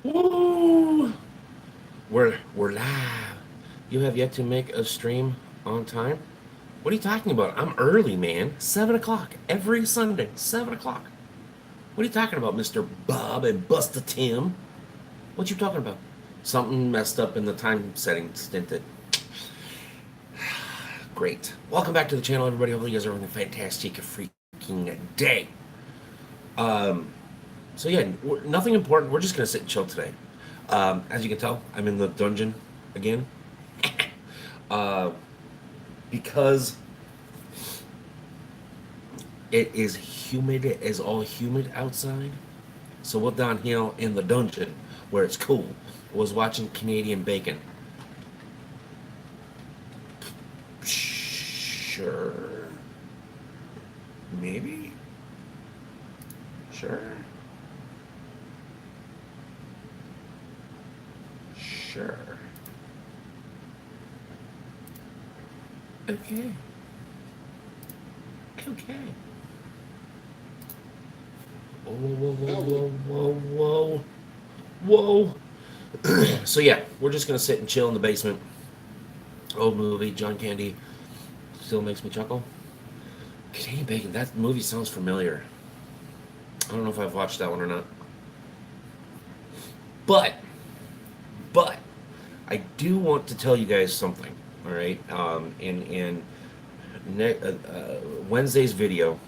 Woo! We're live. You have yet to make a stream on time? What are you talking about? I'm early, man. 7 o'clock every Sunday. 7 o'clock. What are you talking about, Mr. Bob and Busta Tim? What you talking about? Something messed up in the time setting stinted. Great. Welcome back to the channel, everybody. Hopefully you guys are having a fantastic freaking day. Um, so yeah, nothing important. We're just gonna sit and chill today. As you can tell, I'm in the dungeon again. Uh, because it is humid as all humid outside. So we're down here in the dungeon where it's cool. Was watching Canadian Bacon. Sure. Maybe. Sure. Sure. Okay. Okay. Whoa, whoa, whoa, whoa, whoa, whoa, whoa. So yeah, we're just gonna sit and chill in the basement. Old movie, John Candy still makes me chuckle. Canadian Bacon, that movie sounds familiar. I don't know if I've watched that one or not. But, but, I do want to tell you guys something. All right. Wednesday's video,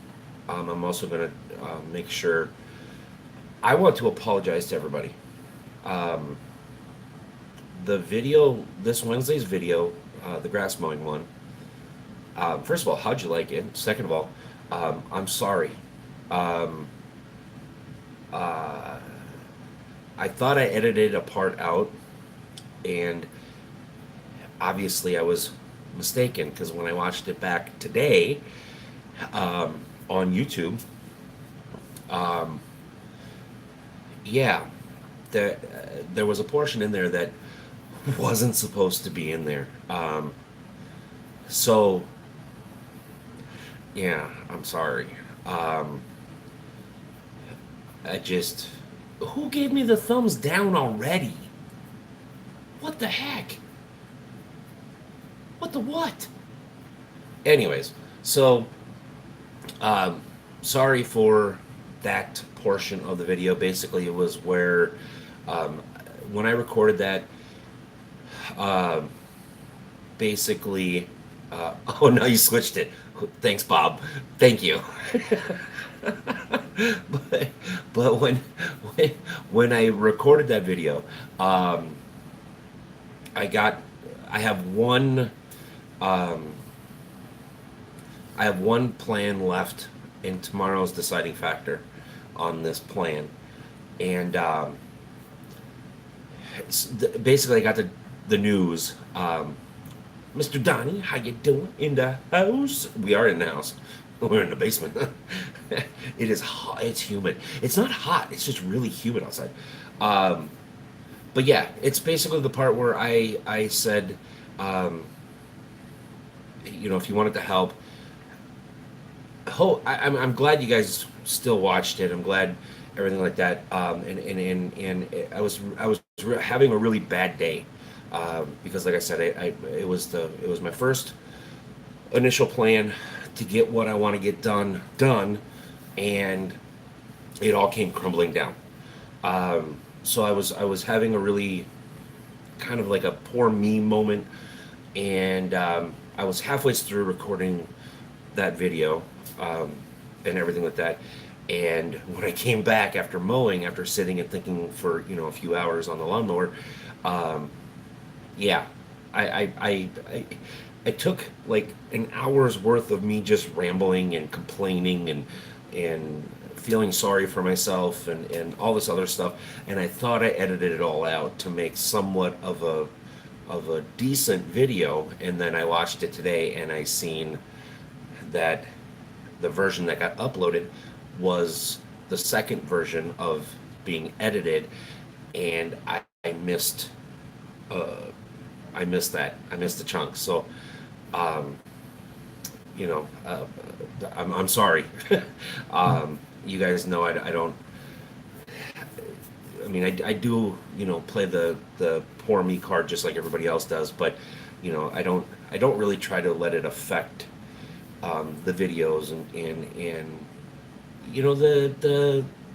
I'm also gonna make sure. I want to apologize to everybody. Um, the video, this Wednesday's video, the grass mowing one. First of all, how'd you like it? Second of all, I'm sorry. Um, uh, I thought I edited a part out, and obviously I was mistaken because when I watched it back today on YouTube, um, yeah, there was a portion in there that wasn't supposed to be in there. So yeah, I'm sorry. Um, I just who gave me the thumbs down already? What the heck? What the what? Anyways, so um, sorry for that portion of the video. Basically, it was where um, when I recorded that, um, basically, oh no, you switched it. Thanks, Bob. Thank you. but but when when I recorded that video, um, I got I have one um, I have one plan left in tomorrow's deciding factor on this plan, and basically I got the news. Mr. Donnie, how you doing in the house? We are in the house. We're in the basement. It is hot. It's humid. It's not hot. It's just really humid outside. Um, but yeah, it's basically the part where I said, um, if you wanted to help, I'm glad you guys still watched it. I'm glad everything like that. And I was having a really bad day because, like I said, it was my first initial plan to get what I want to get done, and it all came crumbling down. So I was having a really kind of like a poor me moment, and I was halfway through recording that video um, and everything like that. And when I came back after mowing, after sitting and thinking for a few hours on the lawnmower, um, yeah, I took like an hour's worth of me just rambling and complaining and feeling sorry for myself and all this other stuff, and I thought I edited it all out to make somewhat of a decent video, and then I watched it today and I seen that the version that got uploaded was the second version of being edited, and I missed uh, I missed that. I missed the chunk. So, um, you know, uh, I'm sorry. You guys know I don't. mean, I do, play the poor me card just like everybody else does, but I don't really try to let it affect the videos and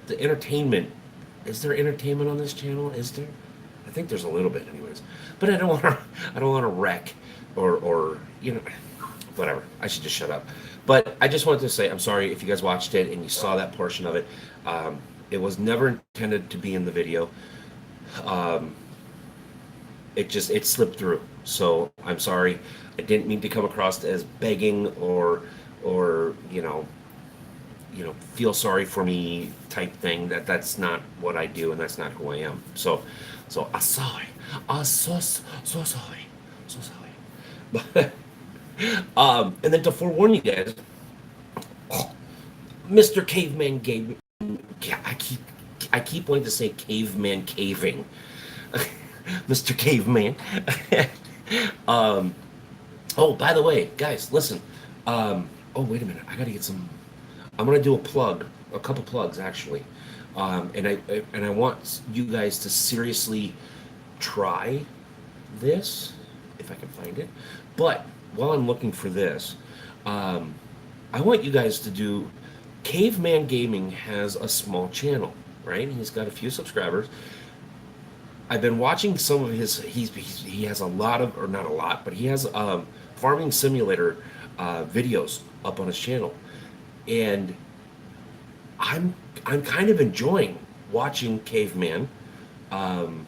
the entertainment. Is there entertainment on this channel? Is there? I think there's a little bit, anyways. But I don't want to wreck or whatever. I should just shut up. But I just wanted to say I'm sorry if you guys watched it and you saw that portion of it. It was never intended to be in the video. Um, it slipped through. So I'm sorry. I didn't mean to come across as begging or feel sorry for me type thing. That's not what I do, and that's not who I am. So I'm sorry. I'm so sorry. So sorry. But and then to forewarn you guys, Mr. Caveman gave. I keep I keep wanting to say caveman caving. Mr. Caveman. um, oh, by the way, guys, listen. Oh, wait a minute. I gotta get some. I'm gonna do a couple plugs actually, and I want you guys to seriously try this if I can find it. But while I'm looking for this, um, I want you guys to do. Caveman Gaming has a small channel, right? He's got a few subscribers. I've been watching some of his. He has a lot of, or not a lot, but he has farming simulator videos up on his channel, and I'm I'm kind of enjoying watching Caveman um,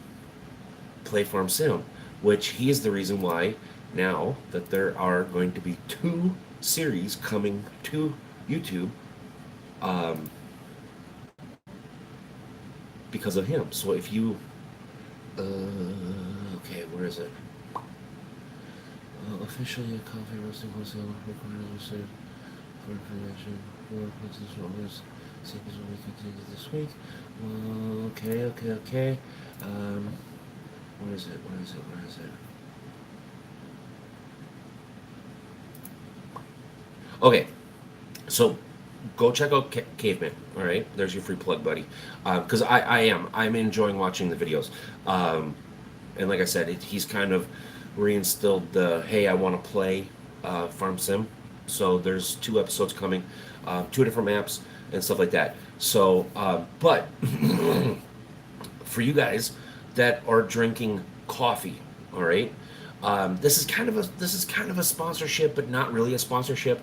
play Farm Sim, which he is the reason why now that there are going to be two series coming to YouTube um, because of him. So if you okay, where is it? Officially a coffee roasting wholesale required for information for places owners. Samples will be continued this week. Okay. Where is it? Okay, so go check out Caveman. All right, there's your free plug, buddy. Because I'm enjoying watching the videos. And like I said, he's kind of reinstilled the hey, I want to play Farm Sim. So there's 2 episodes coming, 2 different maps and stuff like that. So, but for you guys that are drinking coffee, all right. This is kind of a sponsorship, but not really a sponsorship.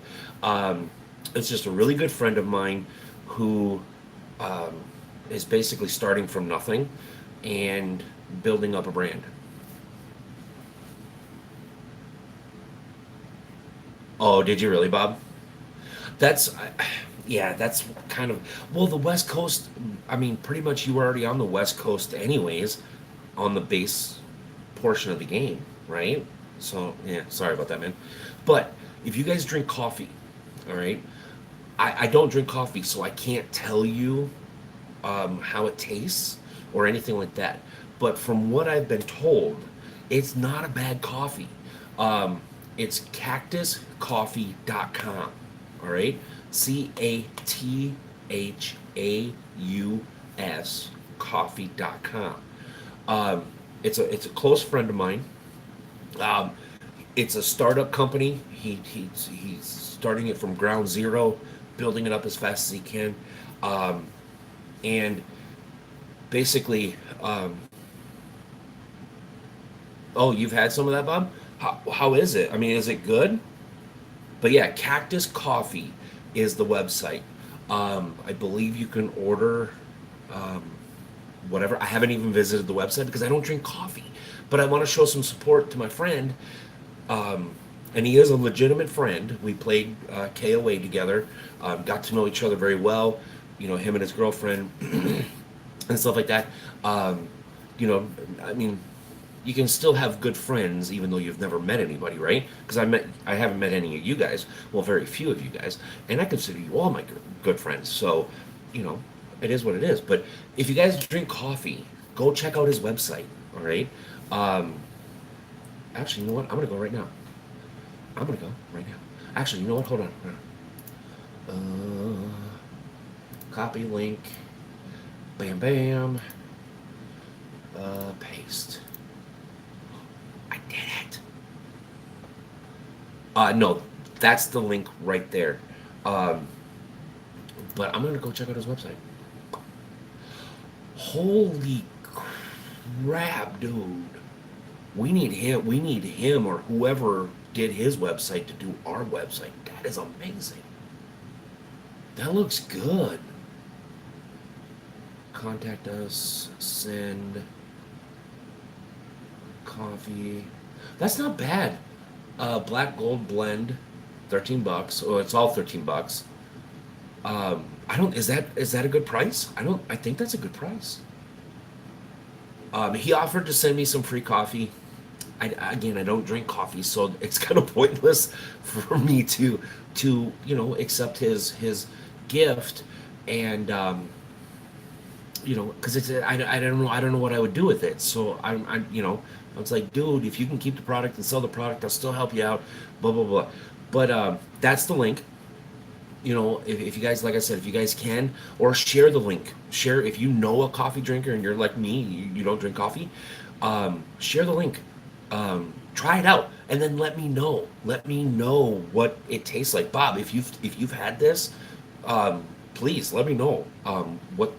It's just a really good friend of mine who um, is basically starting from nothing and building up a brand. Oh, did you really, Bob? That's yeah, that's kind of well, the West Coast. I mean, pretty much you were already on the West Coast anyways, on the base portion of the game, right? So yeah, sorry about that, man. But if you guys drink coffee, all right, I don't drink coffee, so I can't tell you how it tastes or anything like that. But from what I've been told, it's not a bad coffee. Um, it's cactuscoffee.com. All right, CATHAUS coffee.com. It's a close friend of mine. Um, it's a startup company. He's starting it from ground zero, building it up as fast as he can, um, and basically, oh, you've had some of that, Bob? How is it? I mean, is it good? But yeah, Cactus Coffee is the website. I believe you can order um, whatever. I haven't even visited the website because I don't drink coffee, but I want to show some support to my friend. And he is a legitimate friend. We played KOA together, got to know each other very well. Him and his girlfriend and stuff like that. Um, I mean, you can still have good friends even though you've never met anybody, right? Because I haven't met any of you guys. Well, very few of you guys, and I consider you all my good friends. So, you know, it is what it is. But if you guys drink coffee, go check out his website. All right. Um, actually, you know what? I'm gonna go right now. Actually, you know what? Hold on. Copy link. Bam, bam. Paste. I did it. No, that's the link right there. Um, but I'm gonna go check out his website. Holy crap, dude! We need him. We need him or whoever did his website to do our website. That is amazing. That looks good. Contact us. Send coffee. That's not bad. Black Gold Blend, $13. Oh, it's all $13. I don't. Is that a good price? I don't. I think that's a good price. He offered to send me some free coffee. Again, I don't drink coffee, so it's kind of pointless for me to accept his gift, and because I don't know what I would do with it. So I was like, dude, if you can keep the product and sell the product, I'll still help you out. Blah blah blah. But that's the link. If you guys, like I said, if you guys can, or share the link, share if you know a coffee drinker and you're like me, you don't drink coffee, share the link, try it out, and then let me know what it tastes like. Bob, if you've had this, please let me know, what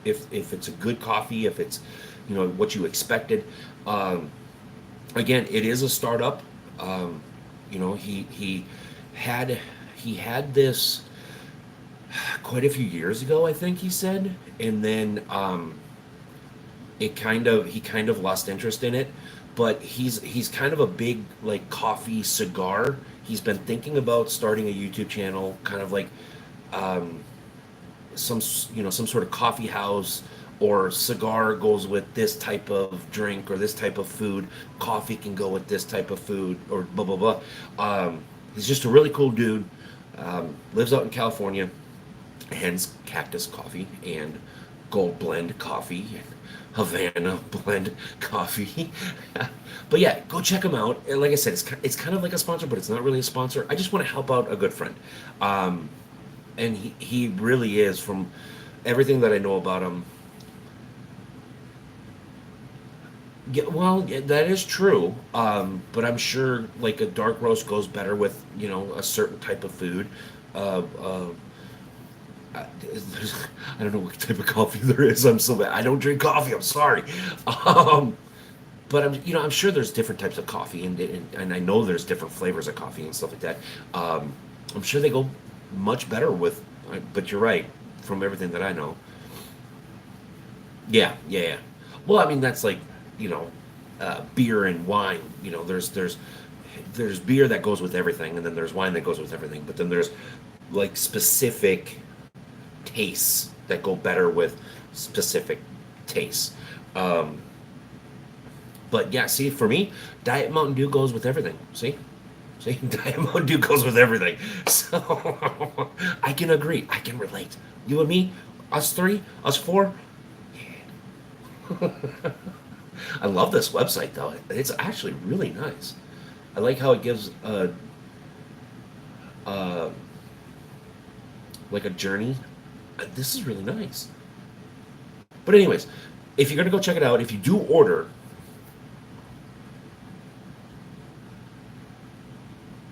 if it's a good coffee, if it's what you expected. um, Again, it is a startup. He had he had this quite a few years ago, I think he said, and then he kind of lost interest in it. But he's kind of a big like coffee cigar. He's been thinking about starting a YouTube channel, kind of like um, some sort of coffee house, or cigar goes with this type of drink or this type of food. Coffee can go with this type of food, or blah blah blah. He's just a really cool dude. Lives out in California, hence Cactus Coffee and Gold Blend Coffee and Havana Blend Coffee. But yeah, go check him out. And like I said, it's kind of like a sponsor, but it's not really a sponsor. I just want to help out a good friend. And he really is, from everything that I know about him. Yeah, well, yeah, that is true. But I'm sure like a dark roast goes better with a certain type of food. Uh, uh, I, I don't know what type of coffee there is. I'm so bad. I don't drink coffee. I'm sorry. Um, but I'm sure there's different types of coffee, and I know there's different flavors of coffee and stuff like that. Um, I'm sure they go much better with. But you're right. From everything that I know. Yeah, yeah, yeah. Well, I mean that's like you know, beer and wine. There's beer that goes with everything, and then there's wine that goes with everything. But then there's like specific tastes that go better with specific tastes. Um, but yeah, see, for me, Diet Mountain Dew goes with everything. See, Diet Mountain Dew goes with everything. So I can agree. I can relate. You and me, us three, us four. I love this website though. It's actually really nice. I like how it gives uh, like a journey. This is really nice. But anyways, if you're gonna go check it out, if you do order,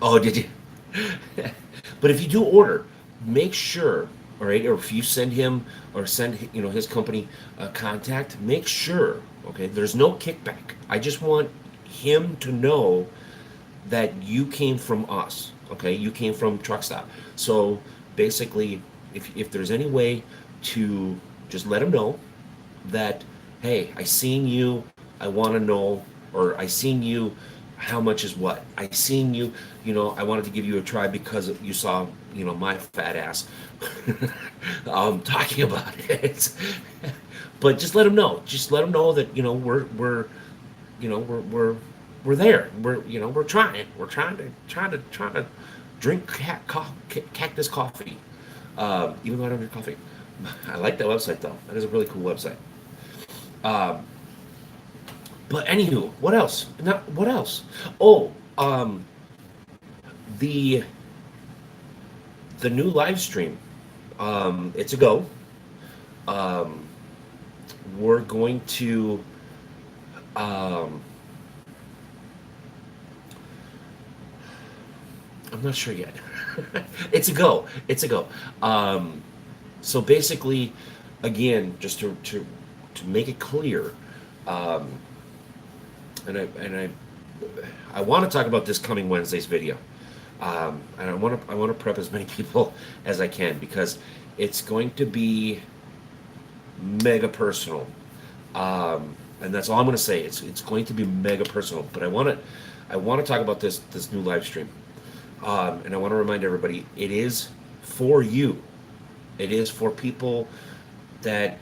oh, did you? But if you do order, make sure, all right, or if you send him or send his company contact, make sure, okay, there's no kickback. I just want him to know that you came from us, okay? You came from Truck Stop. So basically, if there's any way to just let him know that, hey, I seen you, I want to know, or I seen you, how much is what? I seen you, I wanted to give you a try because you saw, my fat ass talking about it. But just let him know. Just let him know that, we're you know, we're there. We're trying. We're trying to drink cactus coffee. Even though I don't drink coffee. I like that website though. That is a really cool website. Um, but anywho, what else? Not what else? Oh, the the new live stream. It's a go. Um, we're going to Um, I'm not sure yet. It's a go. It's a go. Um, so basically, again, just to make it clear, um, and I want to talk about this coming Wednesday's video, and I want to prep as many people as I can because it's going to be mega personal, and that's all I'm going to say. It's going to be mega personal, but I want to talk about this new live stream, and I want to remind everybody it is for you. It is for people that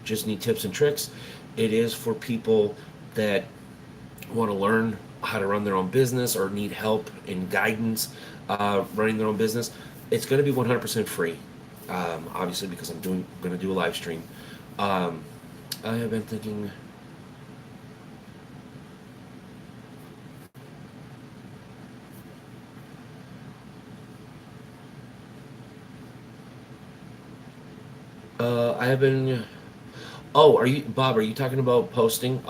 just need tips and tricks. It is for people that want to learn how to run their own business or need help and guidance running their own business. It's going to be 100% free, obviously, because I'm going to do a live stream. Um, I have been thinking. I have been. Oh, are you Bob? Are you talking about posting?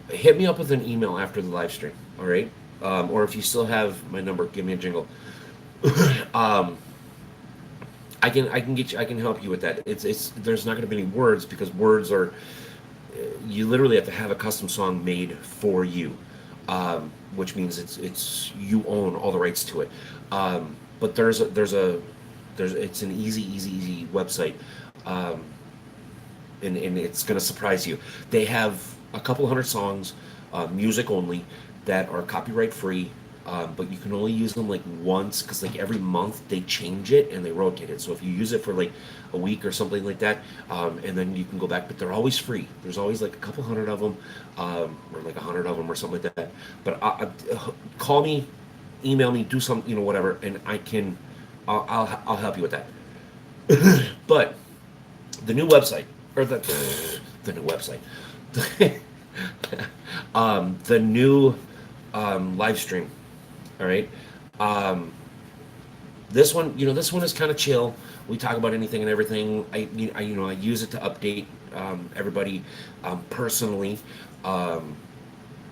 Hit me up with an email after the live stream. All right. Or if you still have my number, give me a jingle. um, I can get you. I can help you with that. It's there's not going to be any words because words are you literally have to have a custom song made for you, which means it's you own all the rights to it. But there's it's an easy website, um, and it's going to surprise you. They have a couple hundred songs, music only, that are copyright free. But you can only use them like once because like every month they change it and they rotate it. So if you use it for like a week or something like that, and then you can go back, but they're always free. There's always like a couple hundred of them, or like 100 of them or something like that. But call me, email me, do some, whatever, and I'll help you with that. But the new website or the new website, the new live stream. All right. Um, this one is kind of chill. We talk about anything and everything. I use it to update everybody personally, um,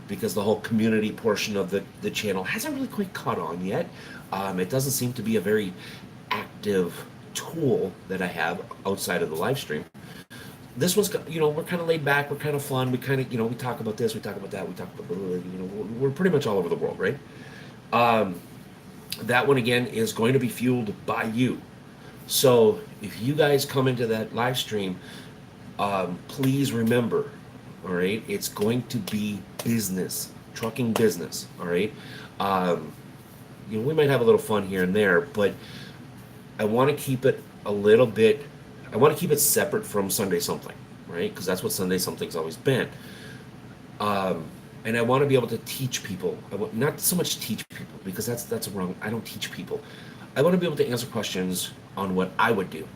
because the whole community portion of the channel hasn't really quite caught on yet. It doesn't seem to be a very active tool that I have outside of the live stream. This one's, we're kind of laid back, we're kind of fun, we kind of, we talk about this, we talk about that, we talk about, we're pretty much all over the world, right? Um, that one again is going to be fueled by you. So if you guys come into that live stream, please remember, all right, it's going to be business, trucking business, all right? Um, we might have a little fun here and there, but I want to keep it a little bit. I want to keep it separate from Sunday Something, right? Because that's what Sunday Something's always been. Um, and I want to be able to teach people. Not so much teach people because that's wrong. I don't teach people. I want to be able to answer questions on what I would do.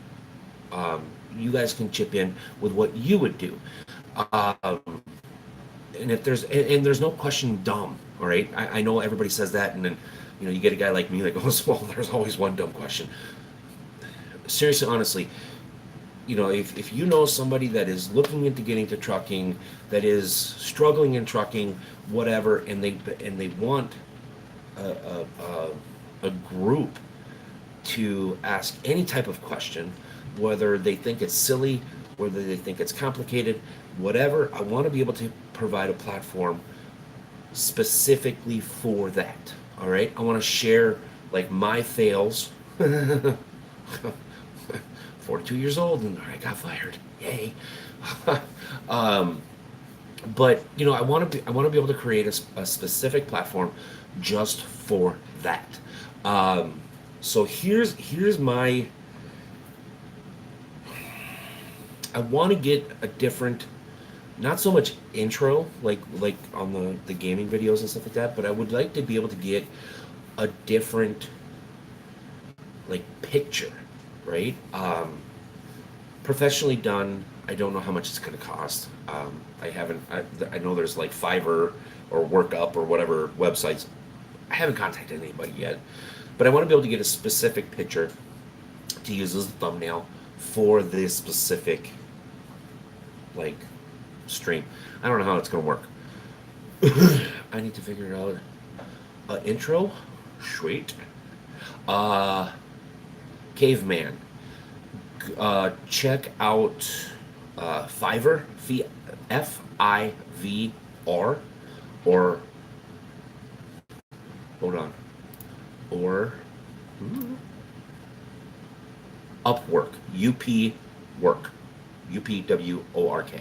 You guys can chip in with what you would do. Um, and if there's no question dumb, all right? I know everybody says that, and then you get a guy like me that goes, well, there's always one dumb question. Seriously, honestly, if you know somebody that is looking into getting to trucking, that is struggling in trucking, whatever, and they want a group to ask any type of question, whether they think it's silly, whether they think it's complicated, whatever, I want to be able to provide a platform specifically for that. All right, I want to share like my fails. 42 years old and I got fired. Yay. But I want to be able to create a specific platform just for that. So here's my. I want to get a different, not so much intro like on the gaming videos and stuff like that, but I would like to be able to get a different like picture, right? Professionally done. I don't know how much it's going to cost. I know there's like Fiverr or Workup or whatever websites. I haven't contacted anybody yet, but I want to be able to get a specific picture to use as a thumbnail for this specific like stream. I don't know how it's gonna work. I need to figure out intro. Sweet. Uh, Caveman. Check out Fiverr. Fivr. Or hold on. Or Upwork. Work. UPWORK.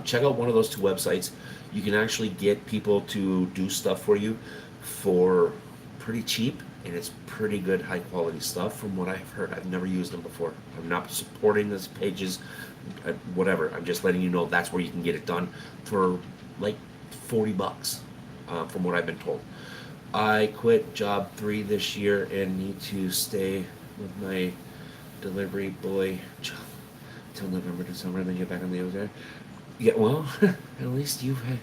Check out one of those two websites. You can actually get people to do stuff for you for pretty cheap, and it's pretty good, high quality stuff from what I've heard. I've never used them before. I'm not supporting these pages, whatever. I'm just letting you know that's where you can get it done for like $40, from what I've been told. I quit job 3 this year and need to stay with my delivery boy job till November, December, and then get back on the other. Yeah, well, at least you've had,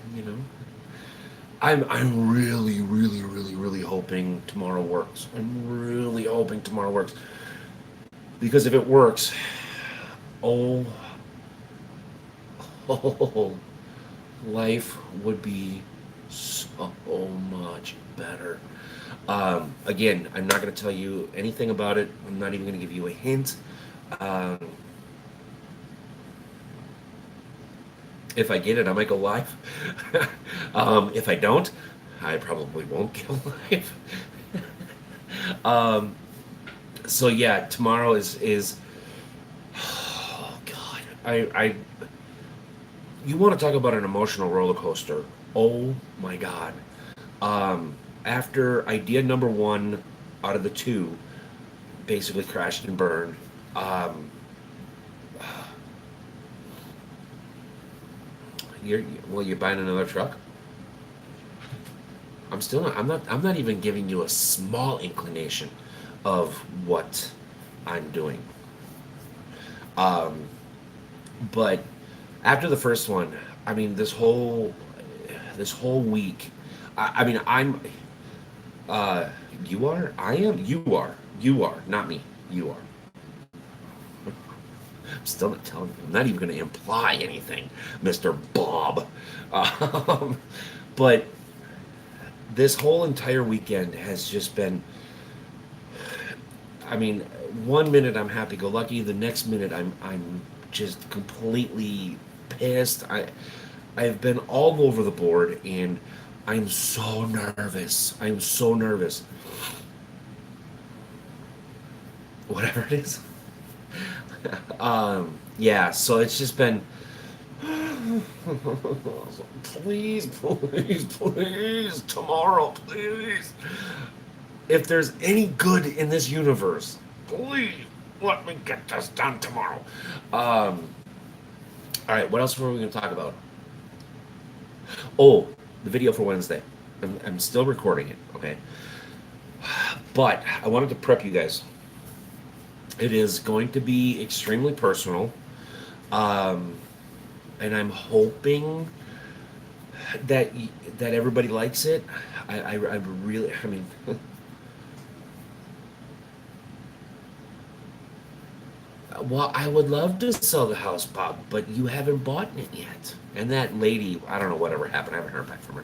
I'm really, really, really, really hoping tomorrow works. I'm really hoping tomorrow works. Because if it works, oh, oh, life would be so much better. Again, I'm not going to tell you anything about it. I'm not even going to give you a hint. If I get it, I might go live. If I don't, I probably won't go live. So yeah, tomorrow is oh god. I you want to talk about an emotional roller coaster. Oh my god. After idea number 1 out of the 2 basically crashed and burned. You're buying another truck? I'm not even giving you a small inclination of what I'm doing. But after the first one, I mean, this whole week, I mean, you are, I am, you are, not me, you are. I'm still not telling you. I'm not even going to imply anything, Mr. Bob. But this whole entire weekend has just been. I mean, 1 minute I'm happy-go-lucky. The next minute I'm just completely pissed. I've been all over the board, and I'm so nervous. I'm so nervous. Whatever it is. Yeah, so it's just been please, please, please, tomorrow, please. If there's any good in this universe, please let me get this done tomorrow. All right, what else were we going to talk about? Oh, the video for Wednesday. I'm still recording it, okay? But I wanted to prep you guys. It is going to be extremely personal, and I'm hoping that everybody likes it. I really, I mean, well, I would love to sell the house, Bob, but you haven't bought it yet. And that lady, I don't know whatever happened. I haven't heard back from her.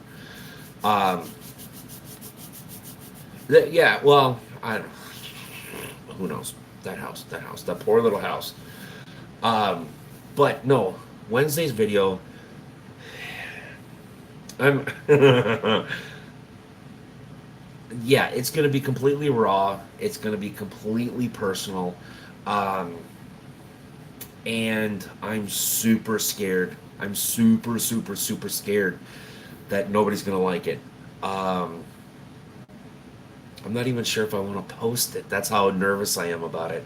Yeah, well, I don't know. Who knows? That poor little house. But no, Wednesday's video, I'm yeah, it's gonna be completely raw. It's gonna be completely personal, and I'm super scared. I'm super, super, super scared that nobody's gonna like it. I'm not even sure if I want to post it. That's how nervous I am about it.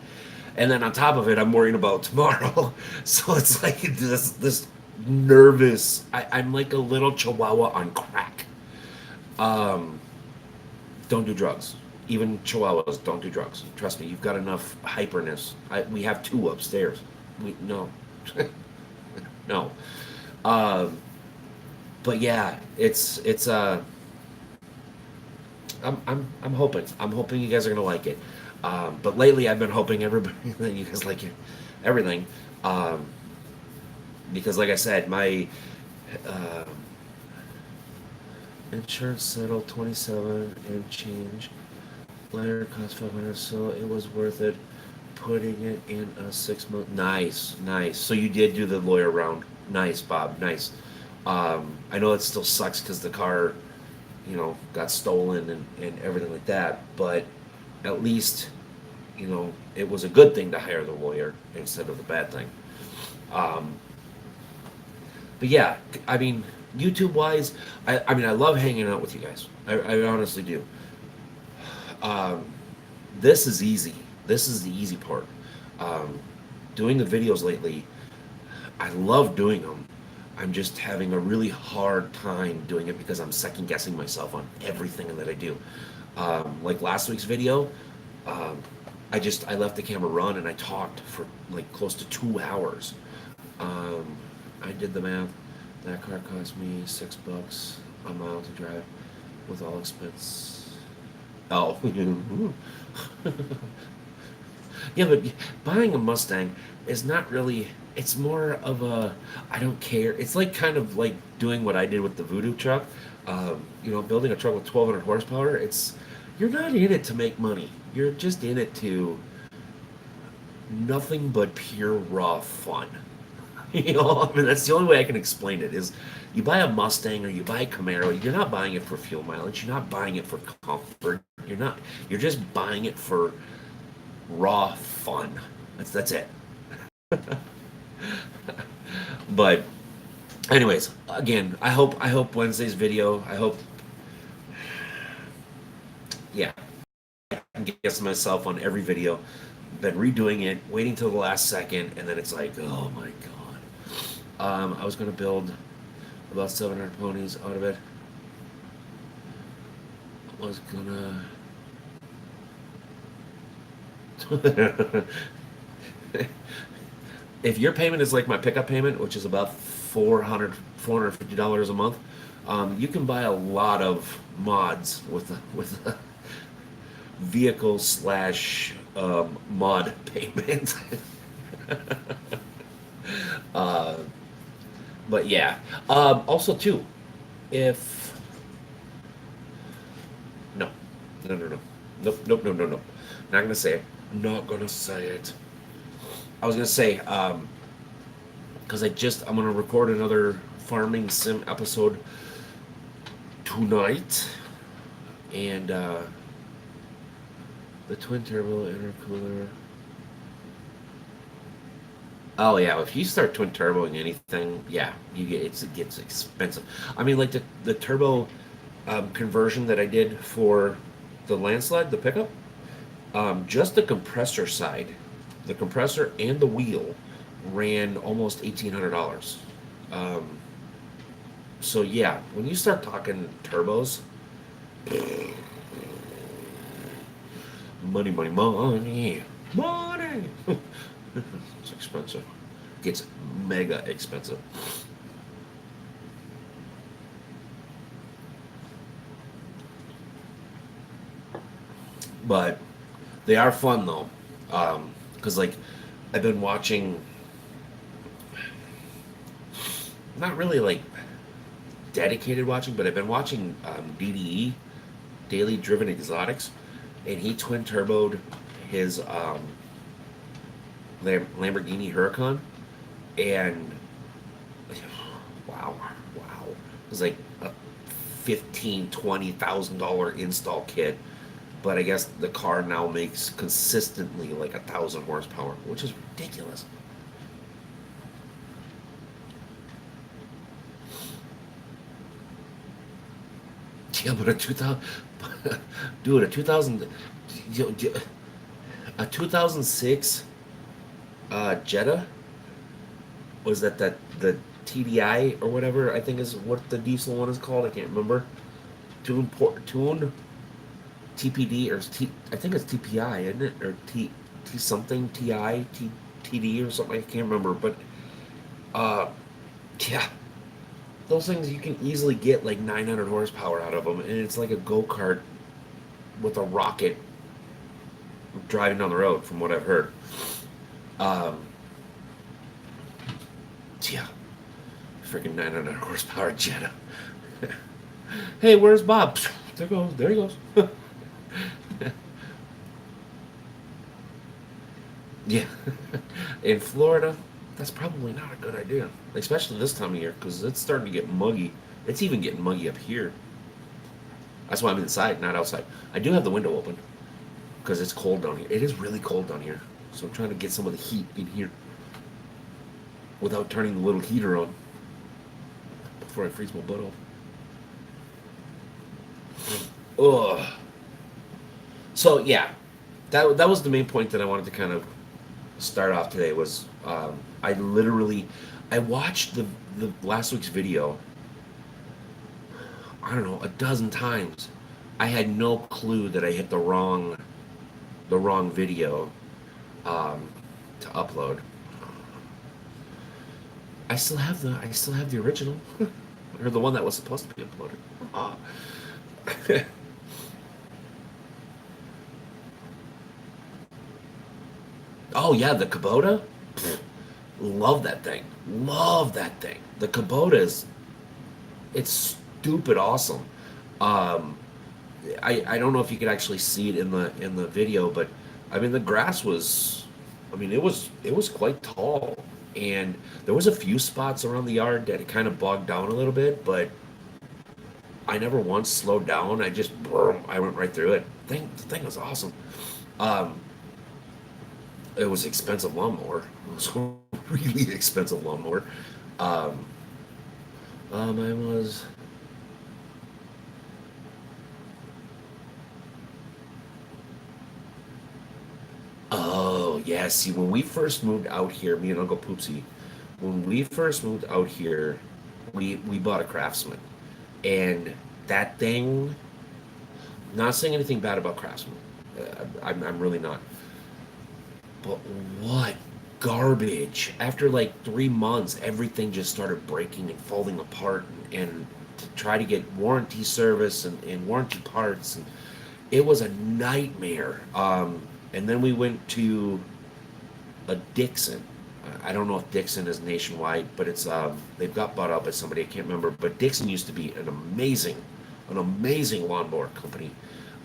And then on top of it, I'm worrying about tomorrow. So it's like this nervous. I'm like a little chihuahua on crack. Don't do drugs. Even chihuahuas don't do drugs. Trust me, you've got enough hyperness. We have 2 upstairs. No, no. But yeah, it's I'm hoping you guys are gonna like it. But lately I've been hoping everybody that you guys like it, everything. because like I said, my um, insurance settled 27 and change. Lawyer cost 500, so it was worth it. Putting it in a 6 month. Nice, nice. So you did do the lawyer round. Nice, Bob. Nice. I know it still sucks because the car, got stolen and everything like that. But at least, it was a good thing to hire the lawyer instead of the bad thing. Um, but yeah, I mean, YouTube wise, I love hanging out with you guys. I honestly do. Um, this is easy. This is the easy part. Um, doing the videos lately, I love doing them. I'm just having a really hard time doing it because I'm second guessing myself on everything that I do. Like last week's video, um, I left the camera run and I talked for like close to 2 hours. Um, I did the math. That car cost me $6 a mile to drive with all expense. Oh, yeah, but buying a Mustang is not really. It's more of a I don't care. It's like kind of like doing what I did with the Voodoo truck. Building a truck with 1,200 horsepower. You're not in it to make money. You're just in it to nothing but pure raw fun. I mean that's the only way I can explain it is you buy a Mustang or you buy a Camaro, you're not buying it for fuel mileage, you're not buying it for comfort. You're just buying it for raw fun. That's it. But anyways, again, I hope Wednesday's video, I hope yeah, I can guess myself on every video. Been redoing it, waiting till the last second, and then it's like, oh my god. I was gonna build about 700 ponies out of it. I was gonna if your payment is like my pickup payment, which is about $450 a month, you can buy a lot of mods with a vehicle slash mod payment. uh, but yeah. Also too, if no, no, no, no, nope, nope, no, no, no, not gonna say it. Not gonna say it. I was gonna say, because I'm gonna record another farming sim episode tonight, and the twin turbo intercooler. Oh yeah, if you start twin turboing anything, yeah, it gets expensive. I mean, like the turbo conversion that I did for the landslide, the pickup, just the compressor side, the compressor and the wheel ran almost $1,800. Um, so yeah, when you start talking turbos, money, money, money, money. It's expensive. It gets mega expensive. But they are fun though, because like I've been watching, not really like dedicated watching, but I've been watching DDE, Daily Driven Exotics, and he twin turboed his Lamborghini Huracan, and wow, wow, it was like a $15,000-$20,000 install kit, but I guess the car now makes consistently like 1,000 horsepower, which is ridiculous. Yeah, but a 2000, dude, a 2006 Jetta, was that the TDI or whatever I think is what the diesel one is called. I can't remember. Tune TPD or I think it's TPI, isn't it? Or T something TI TD or something. I can't remember, but uh, yeah, those things you can easily get like 900 horsepower out of them, and it's like a go kart with a rocket driving down the road, from what I've heard. Um, yeah, Freaking 900 horsepower Jetta. Hey, where's Bob? There goes. There he goes. Yeah. In Florida, that's probably not a good idea, especially this time of year because it's starting to get muggy. It's even getting muggy up here. That's why I'm inside, not outside. I do have the window open because it's cold down here. It is really cold down here, so I'm trying to get some of the heat in here without turning the little heater on before I freeze my butt off. Ugh. So yeah, that was the main point that I wanted to kind of start off today. Was I watched the last week's video. I don't know, a dozen times. I had no clue that I hit the wrong video to upload. I still have the original, or the one that was supposed to be uploaded. Oh yeah, the Kubota. Love that thing. Love that thing. The Kubota is it's stupid awesome. Um, I don't know if you could actually see it in the video, but I mean the grass was, I mean it was quite tall, and there was a few spots around the yard that it kind of bogged down a little bit, but I never once slowed down. I just I went right through it. The thing was awesome. Um, it was expensive lawnmower. It was a really expensive lawnmower. Um, I was. Oh yeah. See, when we first moved out here, me and Uncle Poopsie, when we first moved out here, we bought a Craftsman, and that thing. Not saying anything bad about Craftsman. I'm really not. But what garbage! After like 3 months, everything just started breaking and falling apart, and to try to get warranty service and warranty parts, and it was a nightmare. And then we went to a Dixon. I don't know if Dixon is nationwide, but it's they've got bought out by somebody, I can't remember. But Dixon used to be an amazing lawnmower company.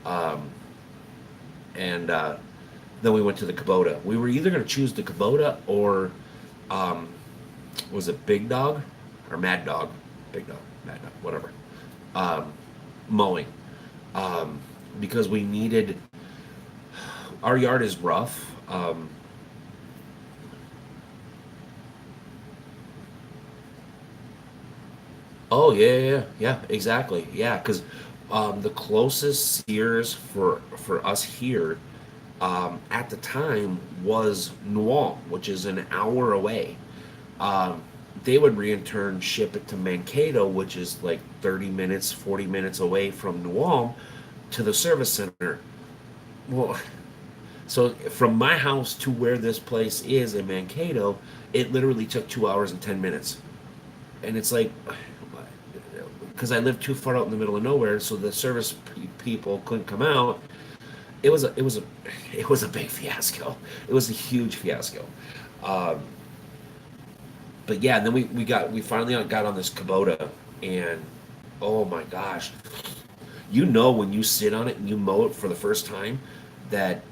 Um, and Then we went to the Kubota. We were either going to choose the Kubota or um, was it Big Dog or Mad Dog? Big Dog, Mad Dog, whatever. Um, Mowing, um, because we needed. Our yard is rough. Oh yeah, exactly. Yeah, because the closest Sears for us here at the time was Nuam, which is an hour away. Um, they would in turn ship it to Mankato, which is like 30 minutes, 40 minutes away from Nuam to the service center. Well, so from my house to where this place is in Mankato, it literally took 2 hours and 10 minutes. And it's like, because I live too far out in the middle of nowhere, so the service people couldn't come out. It was a it was a big fiasco. It was a huge fiasco. Um, but yeah, and then we finally got on this Kubota, and oh my gosh, you know when you sit on it and you mow it for the first time that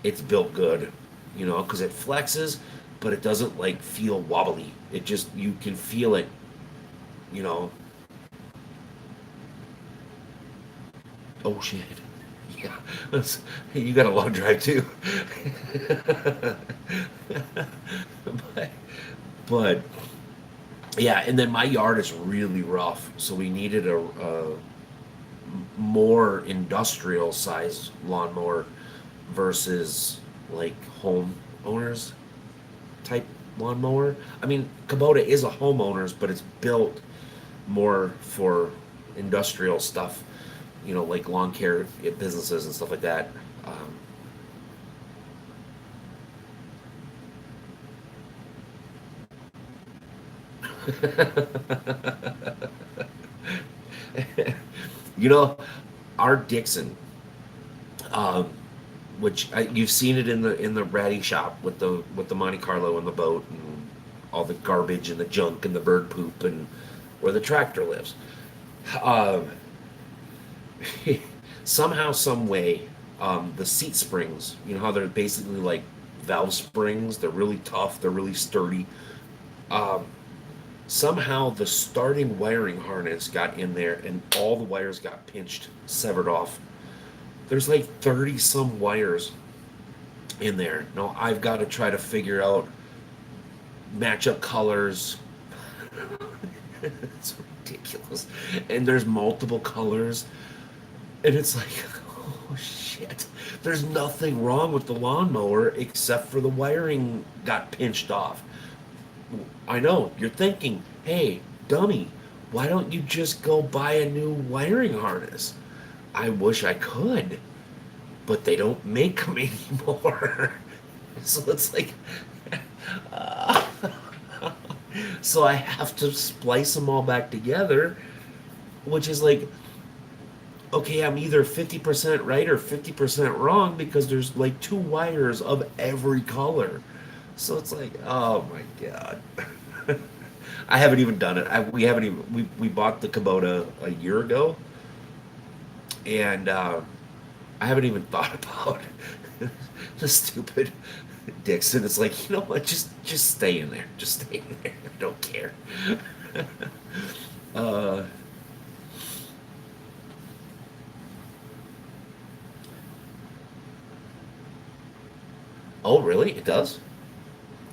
it's built good, you know, because it flexes, but it doesn't like feel wobbly. It just you can feel it, you know. Oh shit. Yeah, you got a long drive too. but, but yeah, and then my yard is really rough, so we needed a more industrial size lawnmower versus like home owners type lawnmower. I mean, Kubota is a homeowners, but it's built more for industrial stuff, you know, like lawn care businesses and stuff like that. Um, you know, our Dixon, um, which you've seen it in the Ratty shop with the Monte Carlo and the boat, and all the garbage and the junk and the bird poop and where the tractor lives. Um, Somehow, some way, the seat springs, you know how they're basically like valve springs. They're really tough. They're really sturdy. Um, Somehow the starting wiring harness got in there and all the wires got pinched, severed off. There's like 30 some wires in there. Now I've got to try to figure out match up colors. It's ridiculous. And there's multiple colors. And it's like, oh shit. There's nothing wrong with the lawnmower except for the wiring got pinched off. I know, you're thinking, hey, dummy, why don't you just go buy a new wiring harness? I wish I could, but they don't make them anymore. So it's like, uh, so I have to splice them all back together, which is like, okay, I'm either 50% right or 50% wrong because there's like two wires of every color. So it's like, oh my God. I haven't even done it. We haven't even, we bought the Kubota a year ago, and I haven't even thought about the stupid Dixon. It's like, you know what, just stay in there. Just stay in there. I don't care. uh, oh, really? It does?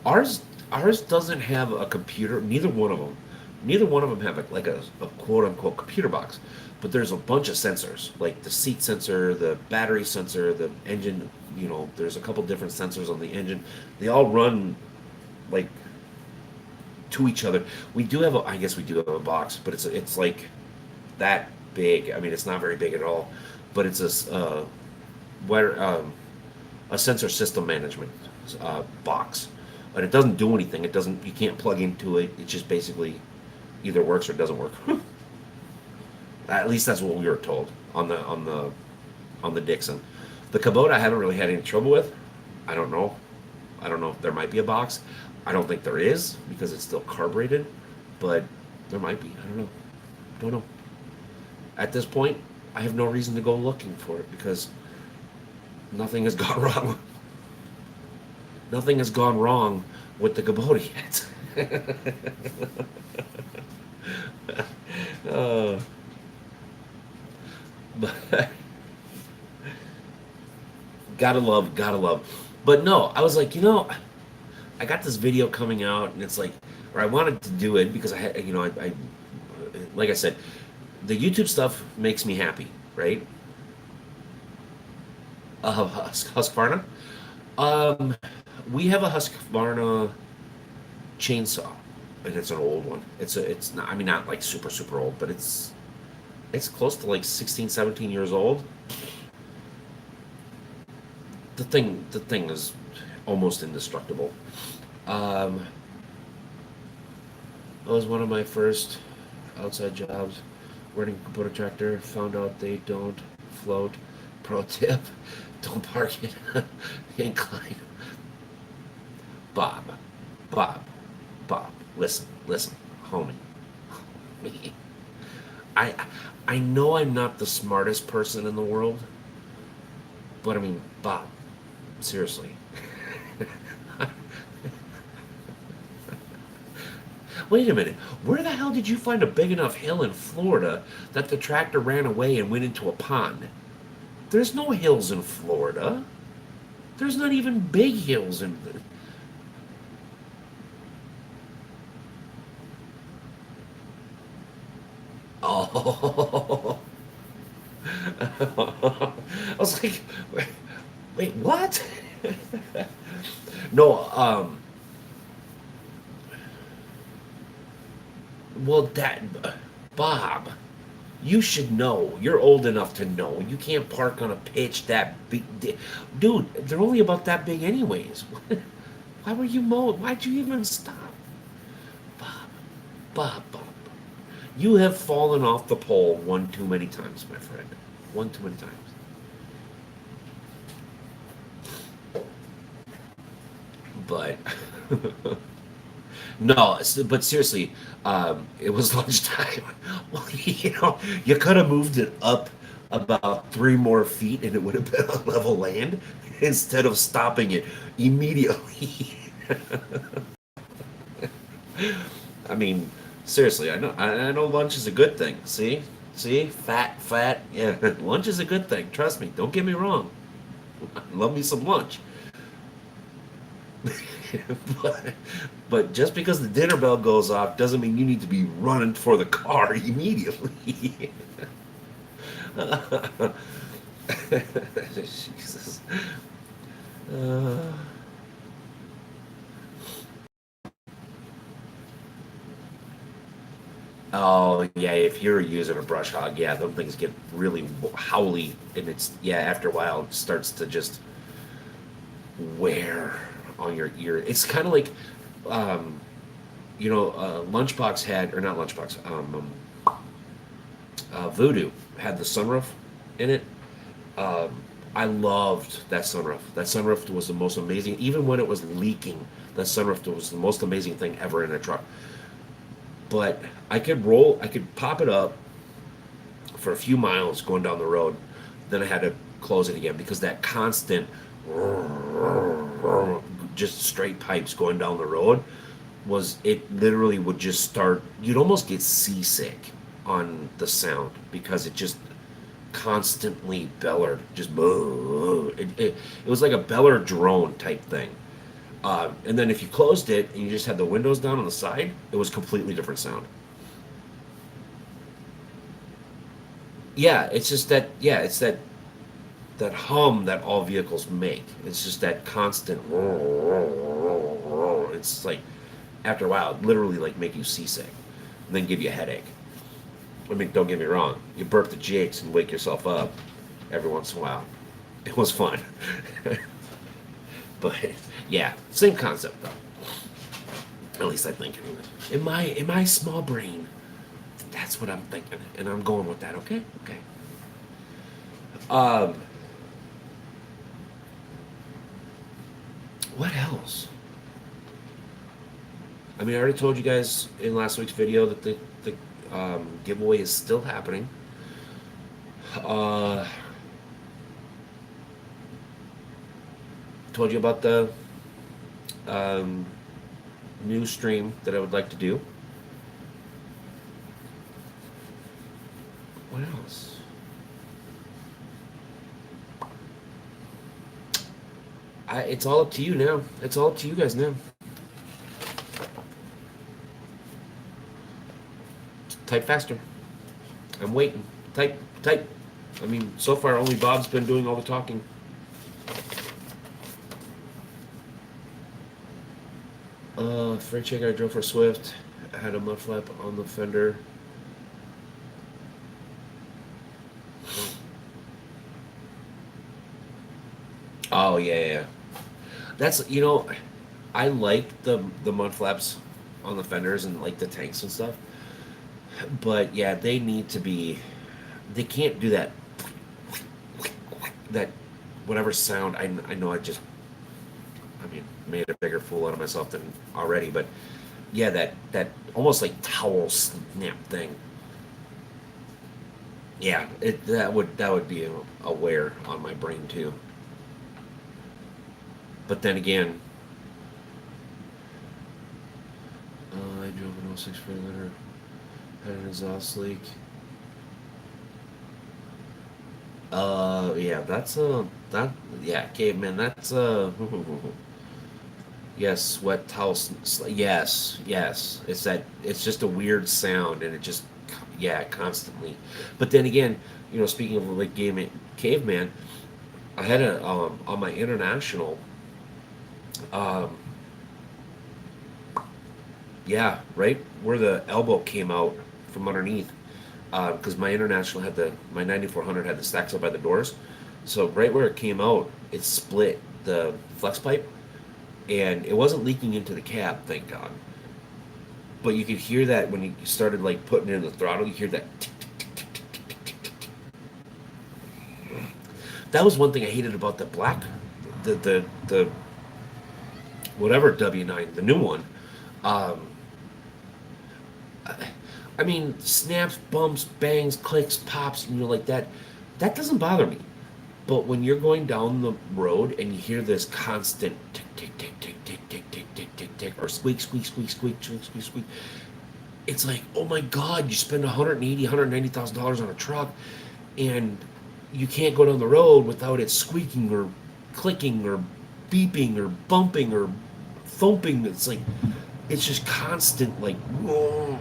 Ours ours doesn't have a computer. Neither one of them. Neither one of them have a quote unquote computer box. But there's a bunch of sensors, like the seat sensor, the battery sensor, the engine. You know, there's a couple different sensors on the engine. They all run like to each other. We do have I guess we do have a box, but it's like that big. I mean, it's not very big at all, but it's where a sensor system management box, and it doesn't do anything. It doesn't. You can't plug into it. It just basically either works or doesn't work. At least that's what we were told on the Dixon. The Kubota I haven't really had any trouble with. I don't know. I don't know if there might be a box. I don't think there is because it's still carbureted, but there might be. I don't know. I don't know. At this point, I have no reason to go looking for it because nothing has gone wrong. Nothing has gone wrong with the Kubota yet. uh, but gotta love. But no, I was like, I got this video coming out, and it's like, or I wanted to do it because I had, like I said, the YouTube stuff makes me happy, right? Husqvarna. Um, we have a Husqvarna chainsaw, and it's an old one. It's not, I mean, not like super super old, but it's close to like 16, 17 years old. The thing is almost indestructible. Um, that was one of my first outside jobs. Running a Kubota tractor. Found out they don't float. Pro tip: don't park it incline. Bob, Bob, Bob. Listen, homie. I I know I'm not the smartest person in the world, but I mean, Bob, seriously. Wait a minute. Where the hell did you find a big enough hill in Florida that the tractor ran away and went into a pond? There's no hills in Florida. There's not even big hills in. Oh. I was like, wait, what? No, well, Bob, you should know. You're old enough to know. You can't park on a pitch that big. Dude, they're only about that big anyways. Why were you mowing? Why'd you even stop? Bob, Bob. You have fallen off the pole one too many times, my friend. One too many times. But No, but seriously, it was lunchtime. Well, you could have moved it up about 3 more feet, and it would have been on level land instead of stopping it immediately. I mean, seriously, I know lunch is a good thing. See, fat. Yeah, lunch is a good thing. Trust me. Don't get me wrong. Love me some lunch. but, but just because the dinner bell goes off doesn't mean you need to be running for the car immediately. Jesus. Uh, oh yeah, if you're using a brush hog, yeah, those things get really howly, and it's yeah. After a while, it starts to just wear on your ear. It's kind of like, um, Lunchbox had, or not Lunchbox, Voodoo had the sunroof in it. Um, I loved that sunroof. That sunroof was the most amazing. Even when it was leaking, that sunroof was the most amazing thing ever in a truck. But I could pop it up for a few miles going down the road. Then I had to close it again because that constant, just straight pipes going down the road it literally would just start. You'd almost get seasick on the sound because it just constantly bellered, just it was like a beller drone type thing. And then if you closed it and you just had the windows down on the side, it was completely different sound. Yeah, it's just that. Yeah, it's that hum that all vehicles make. It's just that constant. It's like after a while, it literally like make you seasick, and then give you a headache. I mean, don't get me wrong. You burp the jakes and wake yourself up every once in a while. It was fun. But yeah, same concept though. At least I think anyway. In my small brain, that's what I'm thinking, and I'm going with that. Okay, okay. Um, what else? I mean, I already told you guys in last week's video that the giveaway is still happening. Uh, told you about the um, new stream that I would like to do. What else? It's all up to you now. It's all up to you guys now. Type faster. I'm waiting. Type, type. I mean, so far only Bob's been doing all the talking. Freight check I drove for Swift. I had a mud flap on the fender. Oh yeah. That's I like the mud flaps on the fenders and like the tanks and stuff. But yeah, they need to be. They can't do that whatever sound. I know I mean made a bigger fool out of myself than already, but yeah, that almost like towel snap thing. Yeah, that would be a wear on my brain too. But then again, I drove an '06 Freightliner, had an exhaust leak. Yeah, that yeah, caveman. That's yes, wet towel. Yes, yes. It's just a weird sound, and it just yeah, constantly. But then again, speaking of like game caveman, I had a on my international. Um, yeah, right where the elbow came out from underneath, because my international had my 9400 had the stacks up by the doors, so right where it came out, it split the flex pipe, and it wasn't leaking into the cab, thank God. But you could hear that when you started like putting in the throttle, you hear that. Tick, tick, tick, tick, tick, tick, tick, tick, tick. That was one thing I hated about the black, the whatever W9, the new one. Um, I mean, snaps, bumps, bangs, clicks, pops, like that. That doesn't bother me. But when you're going down the road and you hear this constant tick, tick, tick, tick, tick, tick, tick, tick, tick, tick, or squeak, squeak, squeak, squeak, squeak, squeak, squeak, it's like, oh my God, you spend 180, $190,000 on a truck, and you can't go down the road without it squeaking or clicking or beeping or bumping or thumping. It's like, it's just constant, like, whoa.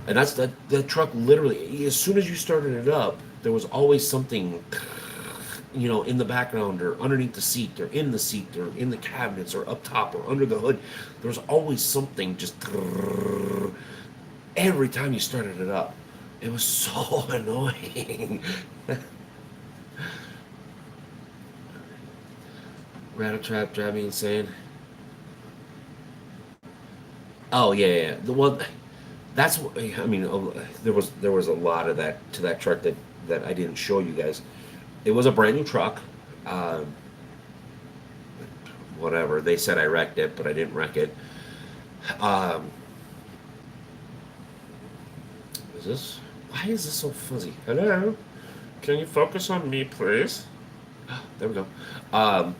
And that truck literally, as soon as you started it up, there was always something, in the background or underneath the seat or in the seat or in the cabinets or up top or under the hood. There was always something just every time you started it up. It was so annoying. Rattle trap drive me insane. Oh yeah. The one that's what I mean. There was a lot of that to that truck that I didn't show you guys. It was a brand new truck. Um, Whatever they said, I wrecked it, but I didn't wreck it. Um, is this? Why is this so fuzzy? Hello, can you focus on me, please? There we go. Um,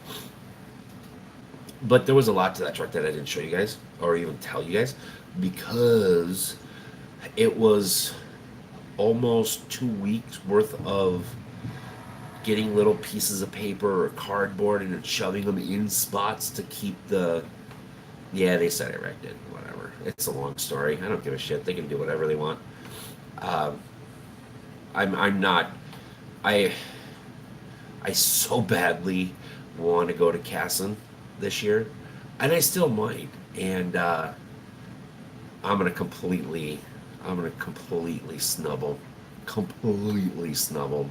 but there was a lot to that truck that I didn't show you guys or even tell you guys because it was almost 2 weeks worth of getting little pieces of paper or cardboard and then shoving them in spots to keep the. Yeah, they said I wrecked it. Whatever. It's a long story. I don't give a shit. They can do whatever they want. Um, I'm not. I I so badly want to go to Casson this year, and I still might. And I'm gonna completely, I'm gonna completely snub 'em. Completely snub 'em.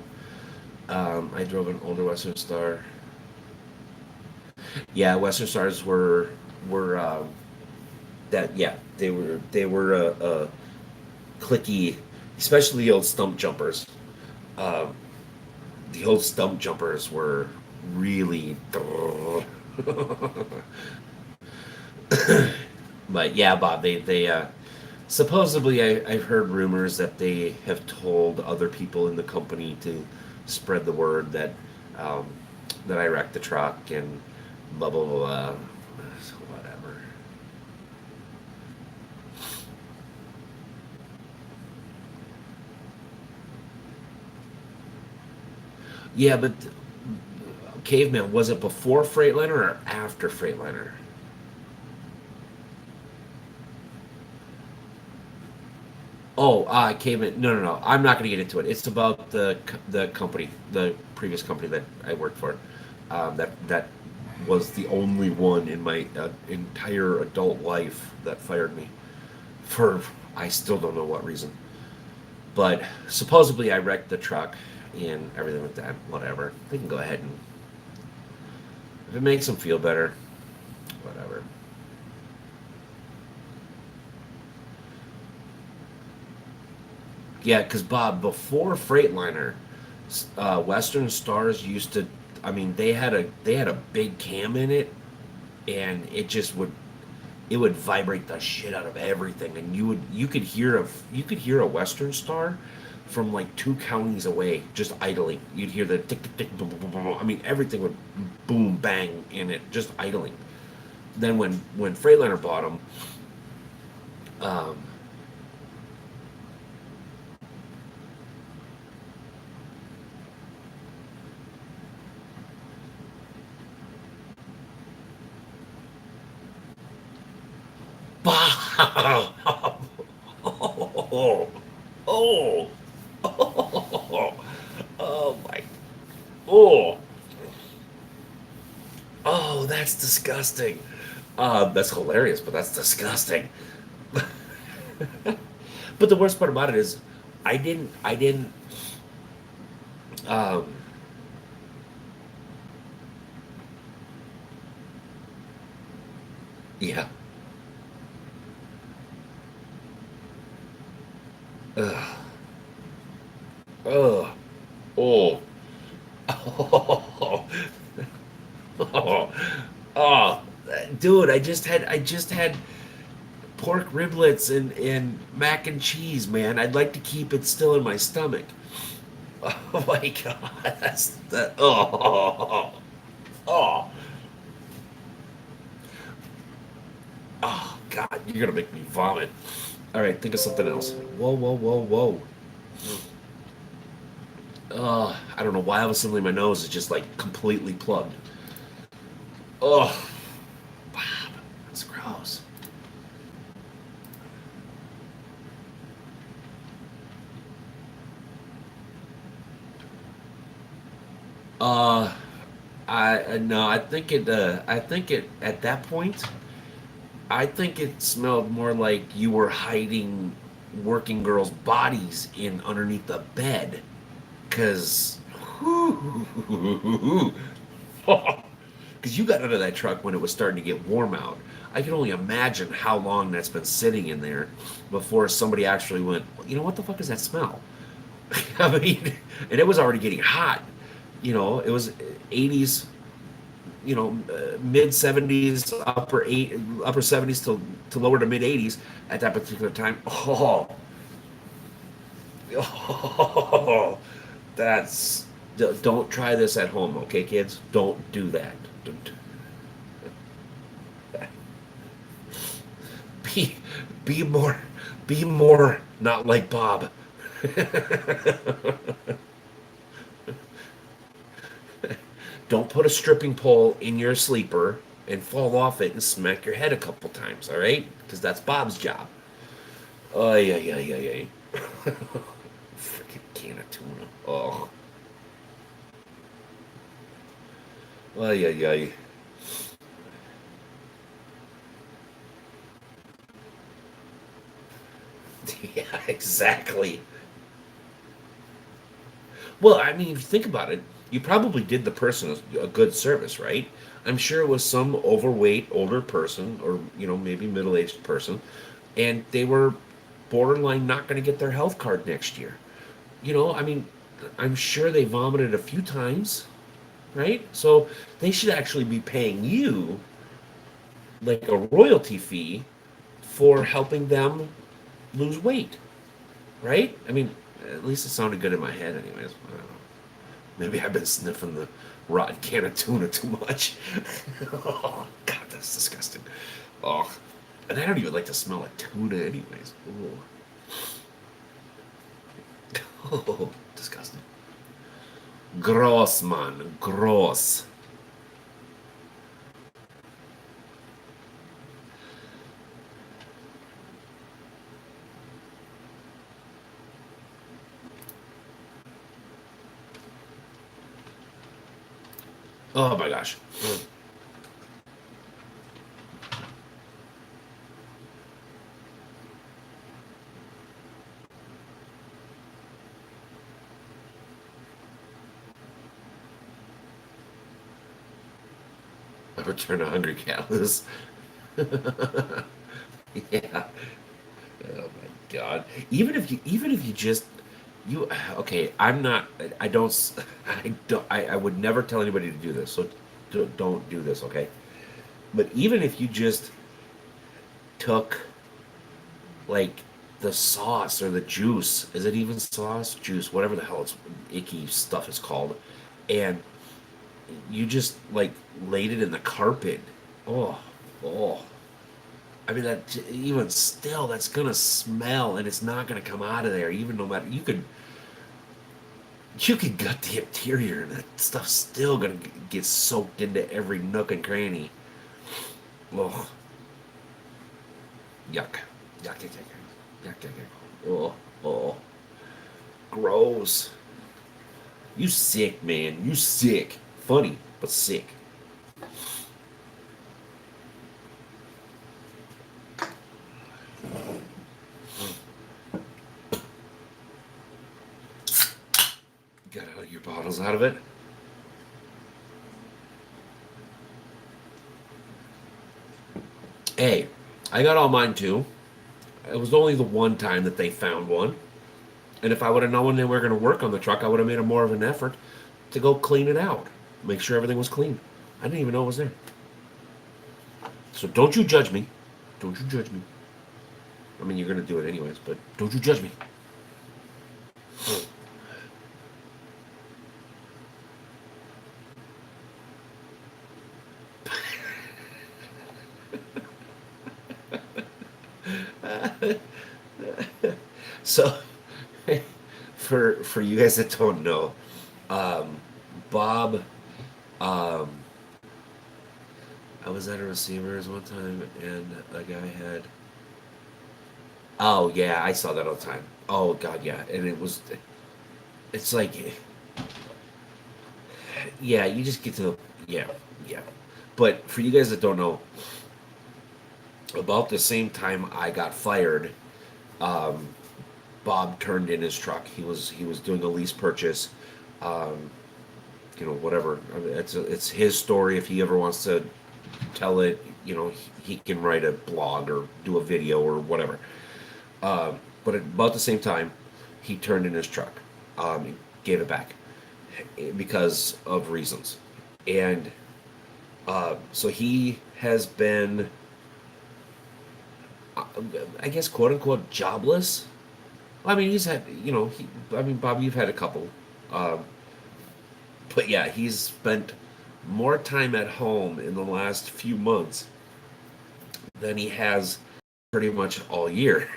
I drove an older Western Star. Yeah, Western Stars were that. Yeah, they were clicky, especially the old stump jumpers. Um, the old stump jumpers were really. But yeah, Bob, they supposedly I've heard rumors that they have told other people in the company to spread the word that um, that I wrecked the truck and blah blah blah. Blah. So whatever. Yeah, but Caveman, was it before Freightliner or after Freightliner? Oh, Caveman. No, no, no. I'm not going to get into it. It's about the company, the previous company that I worked for. That was the only one in my entire adult life that fired me for I still don't know what reason. But supposedly I wrecked the truck and everything like that. Whatever. They can go ahead and if it makes them feel better, whatever. Yeah, because Bob, before Freightliner, Western Stars used to. I mean, they had a big cam in it, and it would vibrate the shit out of everything, and you could hear a Western Star from like 2 counties away, just idling. You'd hear the tick tick tick, boom, boom, boom, boom. I mean, everything would boom bang in it, just idling. Then when Freightliner bought them, um, Bob, oh, oh, oh, oh my, oh, oh, that's disgusting. That's hilarious, but that's disgusting. But the worst part about it is, I didn't. Um, yeah. Ugh. Ugh. Oh. Oh. Oh. Oh. Dude, I just had. pork riblets and mac and cheese, man. I'd like to keep it still in my stomach. Oh my god, that's that. Oh, oh god, you're gonna make me vomit. All right, think of something else. Whoa, whoa, whoa, whoa. I don't know why all of a sudden my nose is just like completely plugged. Oh, Bob, that's gross. Uh, I no, I think it. I think it at that point. I think it smelled more like you were hiding working girls' bodies in underneath the bed, cause, cause you got out of that truck when it was starting to get warm out. I can only imagine how long that's been sitting in there before somebody actually went, you know, what the fuck is that smell? I mean, and it was already getting hot. You know, it was 80s, mid 70s, upper 70s to lower to mid 80s at that particular time. Oh, that's don't try this at home, okay, kids? Don't do that. Don't, be be more be more not like Bob. Don't put a stripping pole in your sleeper and fall off it and smack your head a couple times, all right? Because that's Bob's job. Oh, yeah, yeah, yeah, yeah. Freaking can of tuna. Oh, oh, yeah, yeah. Yeah, exactly. Well, I mean, if you think about it, you probably did the person a good service, right? I'm sure it was some overweight older person or, maybe middle-aged person, and they were borderline not going to get their health card next year. I mean, I'm sure they vomited a few times, right? So they should actually be paying you like a royalty fee for helping them lose weight, right? I mean, at least it sounded good in my head, anyways. I don't know. Maybe I've been sniffing the rotten can of tuna too much. Oh, God, that's disgusting. Oh, and I don't even like the smell of tuna, anyways. Oh, disgusting. Gross, man. Gross. Oh my gosh. I return a hungry cat loose. Yeah. Oh my God. Even if you just you okay, I don't I would never tell anybody to do this. So don't do this, okay? But even if you just took like the sauce or the juice, is it even sauce, juice, whatever the hell it's icky stuff is called, and you just like laid it in the carpet. Oh, oh. I mean that even still that's gonna smell and it's not gonna come out of there even no matter you could gut the interior and that stuff's still gonna get soaked into every nook and cranny. Oh, yuck. Yuck, yuck, yuck, yuck, yuck, yuck. Oh, oh, gross. You sick, man. You sick. Funny, but sick. Got all your bottles out of it. Hey, I got all mine too. It was only the one time that they found one. And if I would have known they were going to work on the truck, I would have made a more of an effort to go clean it out, make sure everything was clean. I didn't even know it was there. So don't you judge me. Don't you judge me. I mean, you're gonna do it anyways, but don't you judge me. So, for you guys that don't know, um, Bob, um, I was at a receivers one time, and a guy had. Oh yeah, I saw that all the time. Oh god, yeah, and it was. It's like, yeah, you just get to the yeah, yeah. But for you guys that don't know, about the same time I got fired, um, Bob turned in his truck. He was doing a lease purchase, um, whatever. I mean, it's his story. If he ever wants to tell it, he can write a blog or do a video or whatever. But at about the same time, he turned in his truck. He gave it back because of reasons, and so he has been, I guess, quote unquote, jobless. I mean, he's had, I mean, Bob, you've had a couple. Um, but yeah, he's spent more time at home in the last few months than he has pretty much all year.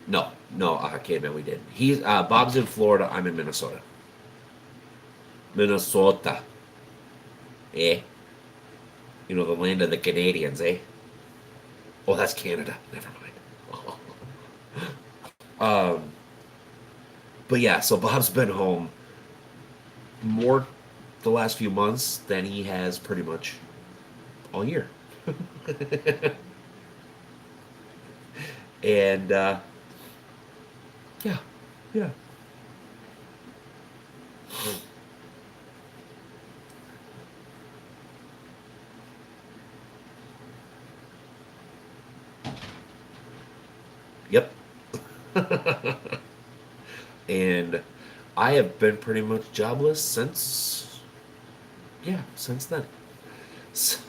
No, no, caveman, we did. Bob's in Florida. I'm in Minnesota. Minnesota, eh? The land of the Canadians, eh? Oh, that's Canada. Never mind. Um, but yeah, so Bob's been home more the last few months than he has pretty much all year. And yeah, yeah. Yep. And I have been pretty much jobless since, yeah, since then. So,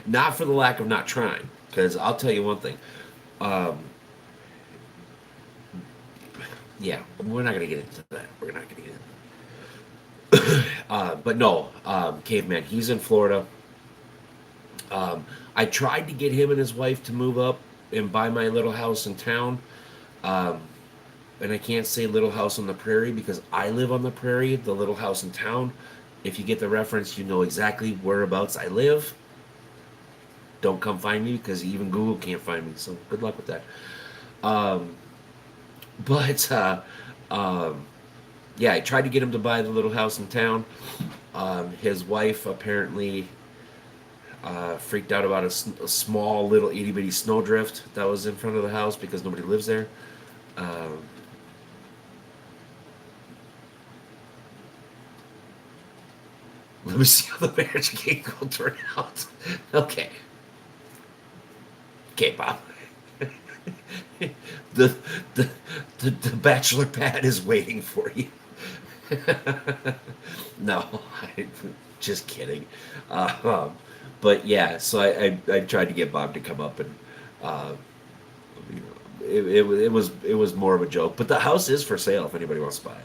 not for the lack of not trying, because I'll tell you one thing. Um, yeah, we're not gonna get into that. We're not gonna get into. But no, caveman. He's in Florida. I tried to get him and his wife to move up and buy my little house in town. Um, and I can't say Little House on the Prairie because I live on the prairie, the Little House in Town. If you get the reference, you know exactly whereabouts I live. Don't come find me because even Google can't find me. So good luck with that. Um, but yeah, I tried to get him to buy the Little House in Town. His wife apparently freaked out about a small little itty bitty snowdrift that was in front of the house because nobody lives there. Um, Let me see how the marriage game will turn out. Okay. Okay, Bob. the, the bachelor pad is waiting for you. No, just kidding. But yeah, so I tried to get Bob to come up, and uh, it was more of a joke. But the house is for sale if anybody wants to buy it.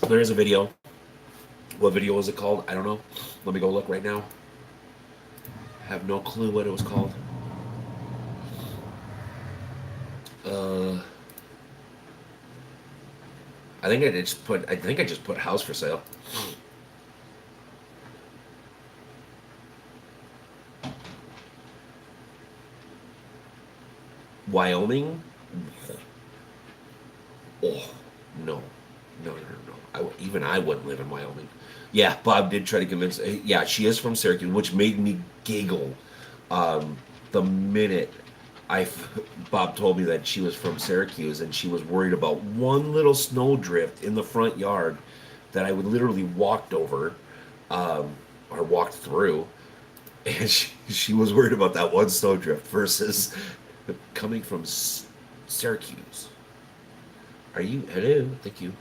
There is a video. What video was it called? I don't know. Let me go look right now. Have no clue what it was called. Uh, I think I just put house for sale. Wyoming? Oh, no. No, no, no, no. Even I wouldn't live in Wyoming. Yeah, Bob did try to convince. Yeah, she is from Syracuse, which made me giggle. The minute I, Bob told me that she was from Syracuse and she was worried about one little snowdrift in the front yard that I would literally walked over, um, or walked through, and she was worried about that one snowdrift versus coming from Syracuse. Are you? Hello, thank you.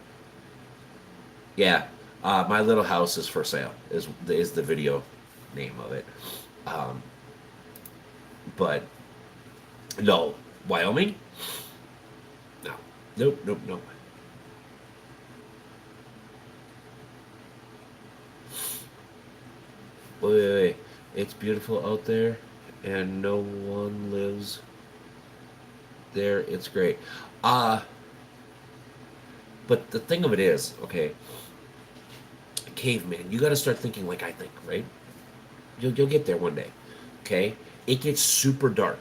Yeah. My Little House is for Sale is the video name of it. Um, but no, Wyoming? No, nope, nope, nope. Wait, wait, wait. It's beautiful out there, and no one lives there. It's great. Uh, but the thing of it is, okay, caveman. You got to start thinking like I think, right? You'll get there one day. Okay, it gets super dark.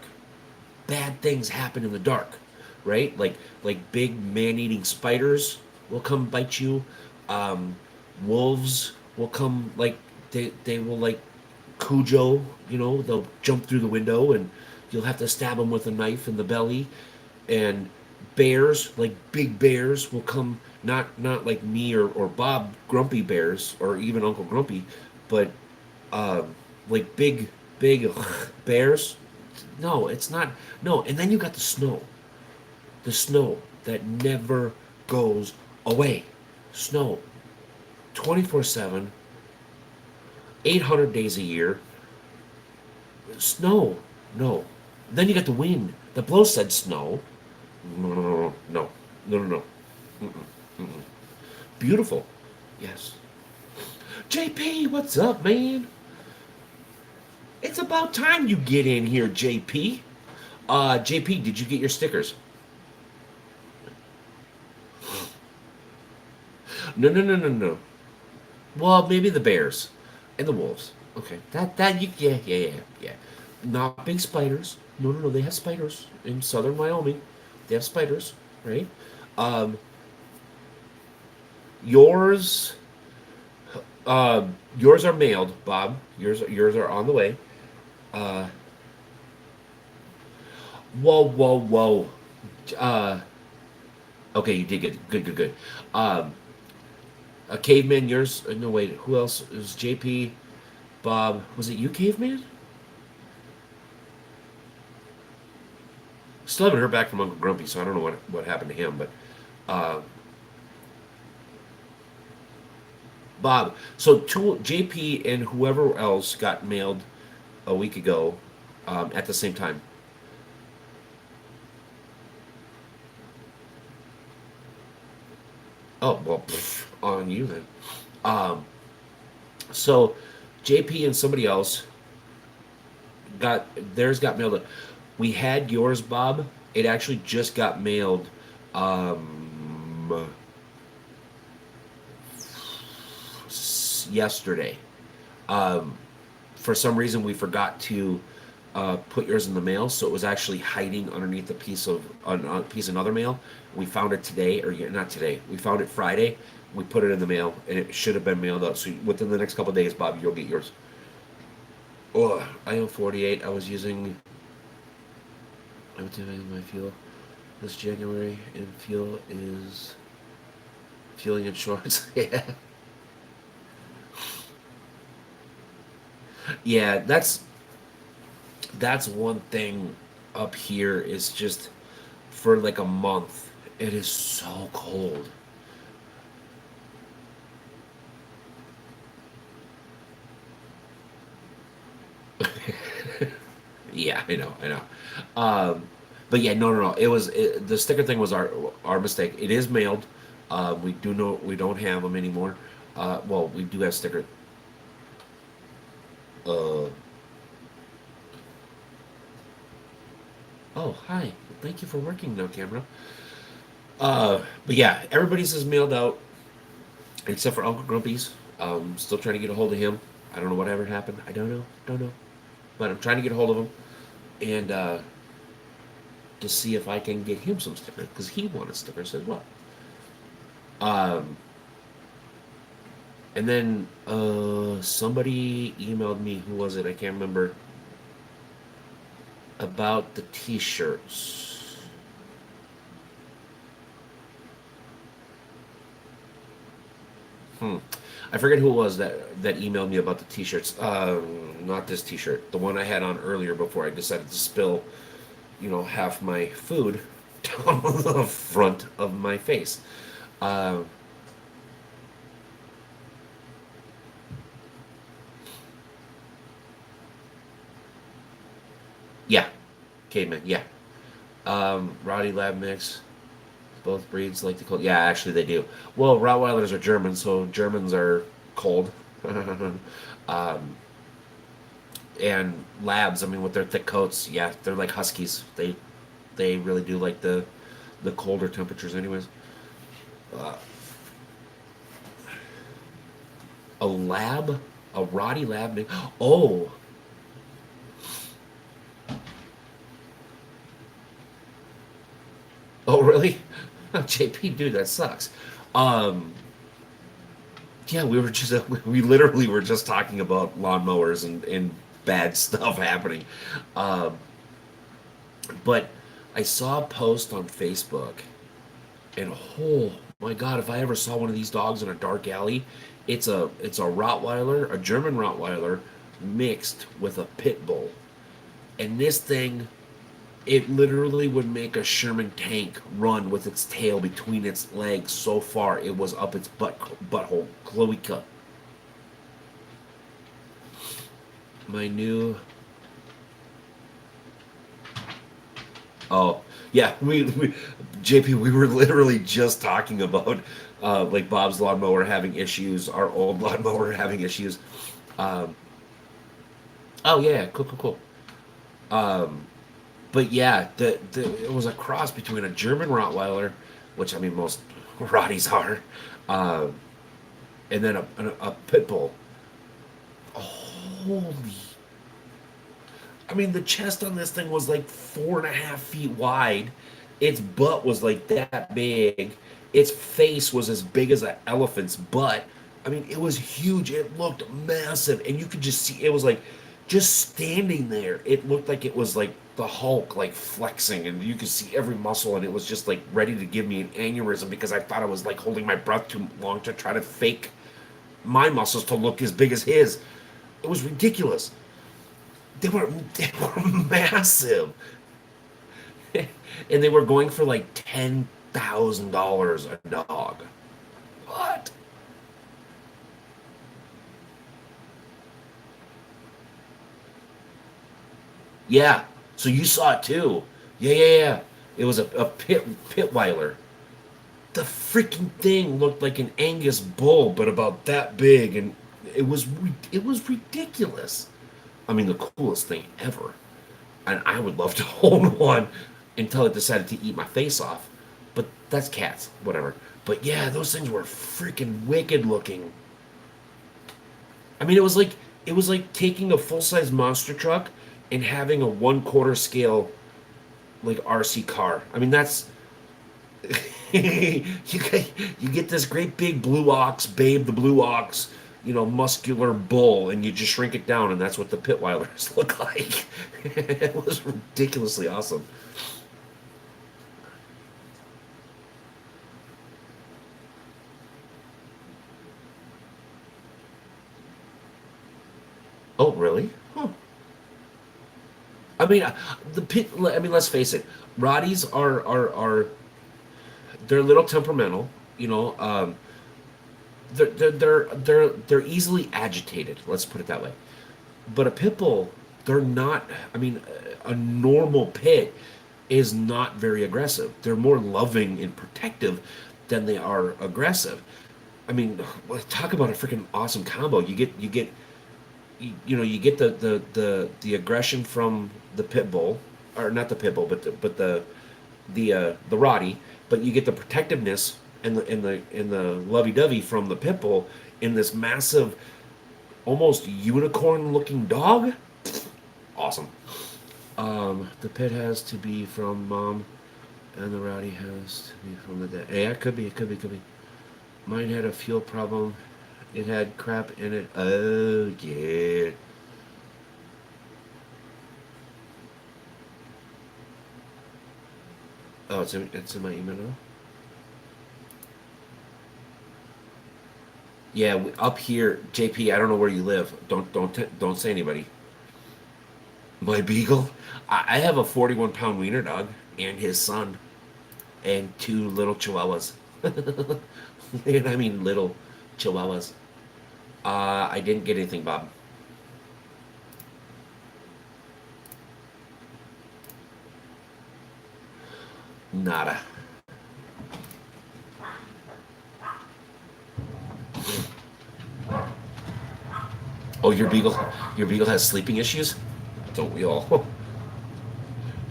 Bad things happen in the dark, right? Like big man-eating spiders will come bite you. Um, Wolves will come like they will like Cujo. You know, they'll jump through the window and you'll have to stab them with a knife in the belly. And bears, like big bears, will come. Not like me or Bob Grumpy bears or even Uncle Grumpy, but like big bears. No, it's not. No, and then you got the snow that never goes away. Snow, 24/7, 800 days a year. Snow, no. Then you got the wind that blows said snow. No, no, no, no, no, no, no. Mm-mm, mm-mm. Beautiful, yes. JP, what's up, man? It's about time you get in here, JP. JP, did you get your stickers? No, no, no, no, no. Well, maybe the bears and the wolves. Okay, that you yeah. Not big spiders. No, no, no. They have spiders in southern Wyoming. They have spiders, right? Um, yours, yours are mailed, Bob. Yours are on the way. Uh, whoa, whoa, whoa. Uh, okay, you did good, good, good, good. Um, a caveman. Yours. No, wait. Who else is JP? Bob. Was it you, caveman? Still haven't heard back from Uncle Grumpy, so I don't know what happened to him. But uh, Bob, so two JP and whoever else got mailed a week ago at the same time. Oh well, pff, on you then. Um, so JP and somebody else got theirs got mailed. We had yours, Bob. It actually just got mailed um, yesterday. Um, for some reason, we forgot to put yours in the mail, so it was actually hiding underneath a piece of another mail. We found it today, or yeah, not today. We found it Friday. We put it in the mail, and it should have been mailed out. So within the next couple of days, Bob, you'll get yours. Oh, I owe 48. I was using. I'm doing my fuel this January, and fuel is fueling insurance. Yeah, yeah. That's one thing up here is just for like a month. It is so cold. Yeah, I know, I know. But yeah, no, no, no. The sticker thing was our mistake. It is mailed. We do know we don't have them anymore. Well, we do have sticker. Uh, oh, hi. Thank you for working now, camera. But yeah, everybody's is mailed out except for Uncle Grumpy's. Still trying to get a hold of him. I don't know whatever happened. I don't know. Don't know. But I'm trying to get a hold of him and to see if I can get him some stickers because he wanted stickers as well. Um, and then somebody emailed me. Who was it? I can't remember. About the T-shirts. Hmm. I forget who it was that emailed me about the T-shirts. Not this T-shirt. The one I had on earlier before I decided to spill, half my food down the front of my face. Uh, Yeah, caveman. Yeah. Rottie Lab mix. Both breeds like the cold. Yeah, actually they do. Well, Rottweilers are German, so Germans are cold. um, and Labs, I mean, with their thick coats, yeah, they're like Huskies. They really do like the colder temperatures, anyways. Uh, a lab, a Rottie Lab mix. Oh, oh, really? JP, dude, that sucks. Um, yeah, we were just we literally were just talking about lawnmowers and bad stuff happening. Um, but I saw a post on Facebook, and oh my god, if I ever saw one of these dogs in a dark alley, it's a Rottweiler, a German Rottweiler, mixed with a pit bull, and this thing, it literally would make a Sherman tank run with its tail between its legs so far it was up its butthole. Chloe cut. My new. Oh, yeah, JP, we were literally just talking about like Bob's lawnmower having issues, our old lawnmower having issues. Um, oh yeah, cool, cool, cool. Um, but yeah, it was a cross between a German Rottweiler, which I mean most Rotties are, um, and then a pit bull. Holy! I mean, the chest on this thing was like 4.5 feet wide. Its butt was like that big. Its face was as big as an elephant's butt. I mean, it was huge. It looked massive, and you could just see it was like just standing there. It looked like it was like the Hulk, like flexing, and you could see every muscle, and it was just like ready to give me an aneurysm because I thought I was like holding my breath too long to try to fake my muscles to look as big as his. It was ridiculous. They were massive, and they were going for like $10,000 a dog. What? Yeah. So you saw it too. Yeah, yeah, yeah. It was a Pitweiler. The freaking thing looked like an Angus bull, but about that big, and it was ridiculous. I mean, the coolest thing ever. And I would love to own one until it decided to eat my face off. But that's cats, whatever. But yeah, those things were freaking wicked looking. I mean, it was like taking a full size monster truck and having a 1/4 scale like RC car. I mean, that's you get this great big blue ox, Babe the blue ox, muscular bull, and you just shrink it down, and that's what the Pitweilers look like. It was ridiculously awesome. Oh, really? Huh. I mean, the pit. I mean, let's face it. Rotties are they're a little temperamental. You know, they're easily agitated. Let's put it that way. But a pit bull, they're not. I mean, a normal pit is not very aggressive. They're more loving and protective than they are aggressive. I mean, talk about a freaking awesome combo. You get the aggression from the pit bull, or not the pit bull, but the Rottie, but you get the protectiveness and the lovey-dovey from the pit bull in this massive, almost unicorn-looking dog. Awesome. The pit has to be from mom, and the Rottie has to be from the dad. Yeah, it could be. It could be. Could be. Mine had a fuel problem. It had crap in it. Oh yeah. Oh, it's in my email now. Yeah, up here, JP. I don't know where you live. Don't say anybody. My beagle. I have a 41-pound wiener dog and his son and two little chihuahuas. And I mean little chihuahuas. I didn't get anything, Bob. Nada. Oh, your beagle has sleeping issues? Don't we all?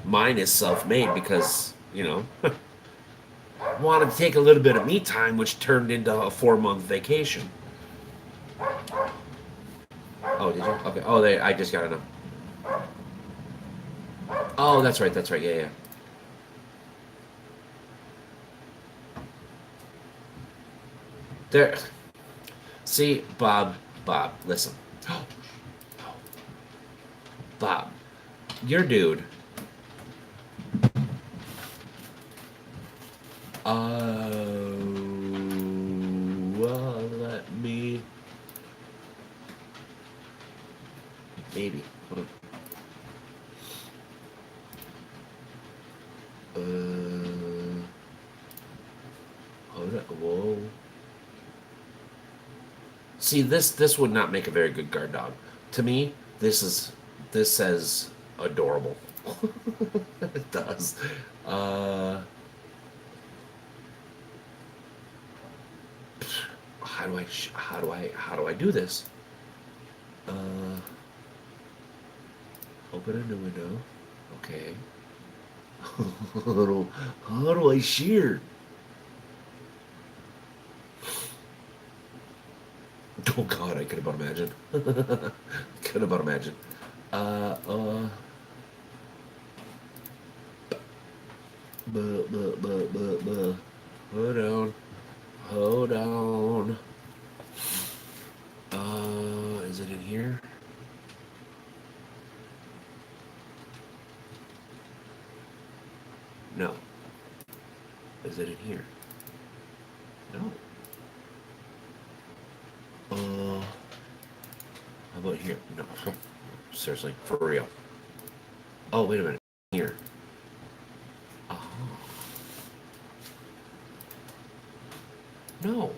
Mine is self-made because, wanted to take a little bit of me time, which turned into a 4-month vacation. Oh, did you? Okay. Oh, I just got to know. Oh, that's right. That's right. Yeah, yeah. There. See, Bob, listen. Bob, your dude. Well, let me. Maybe. Hold on. Hold on. Whoa. See, this would not make a very good guard dog. To me, this says adorable. It does. Uh, how do I do this? Uh, Open a new window. Okay. how do I share? Oh God, I could about imagine. Could about imagine. Uh, uh, buh. Hold on. Hold on. Is it in here? No. Is it in here? No. How about here? No. Seriously, for real. Oh, wait a minute. Here. Oh. No.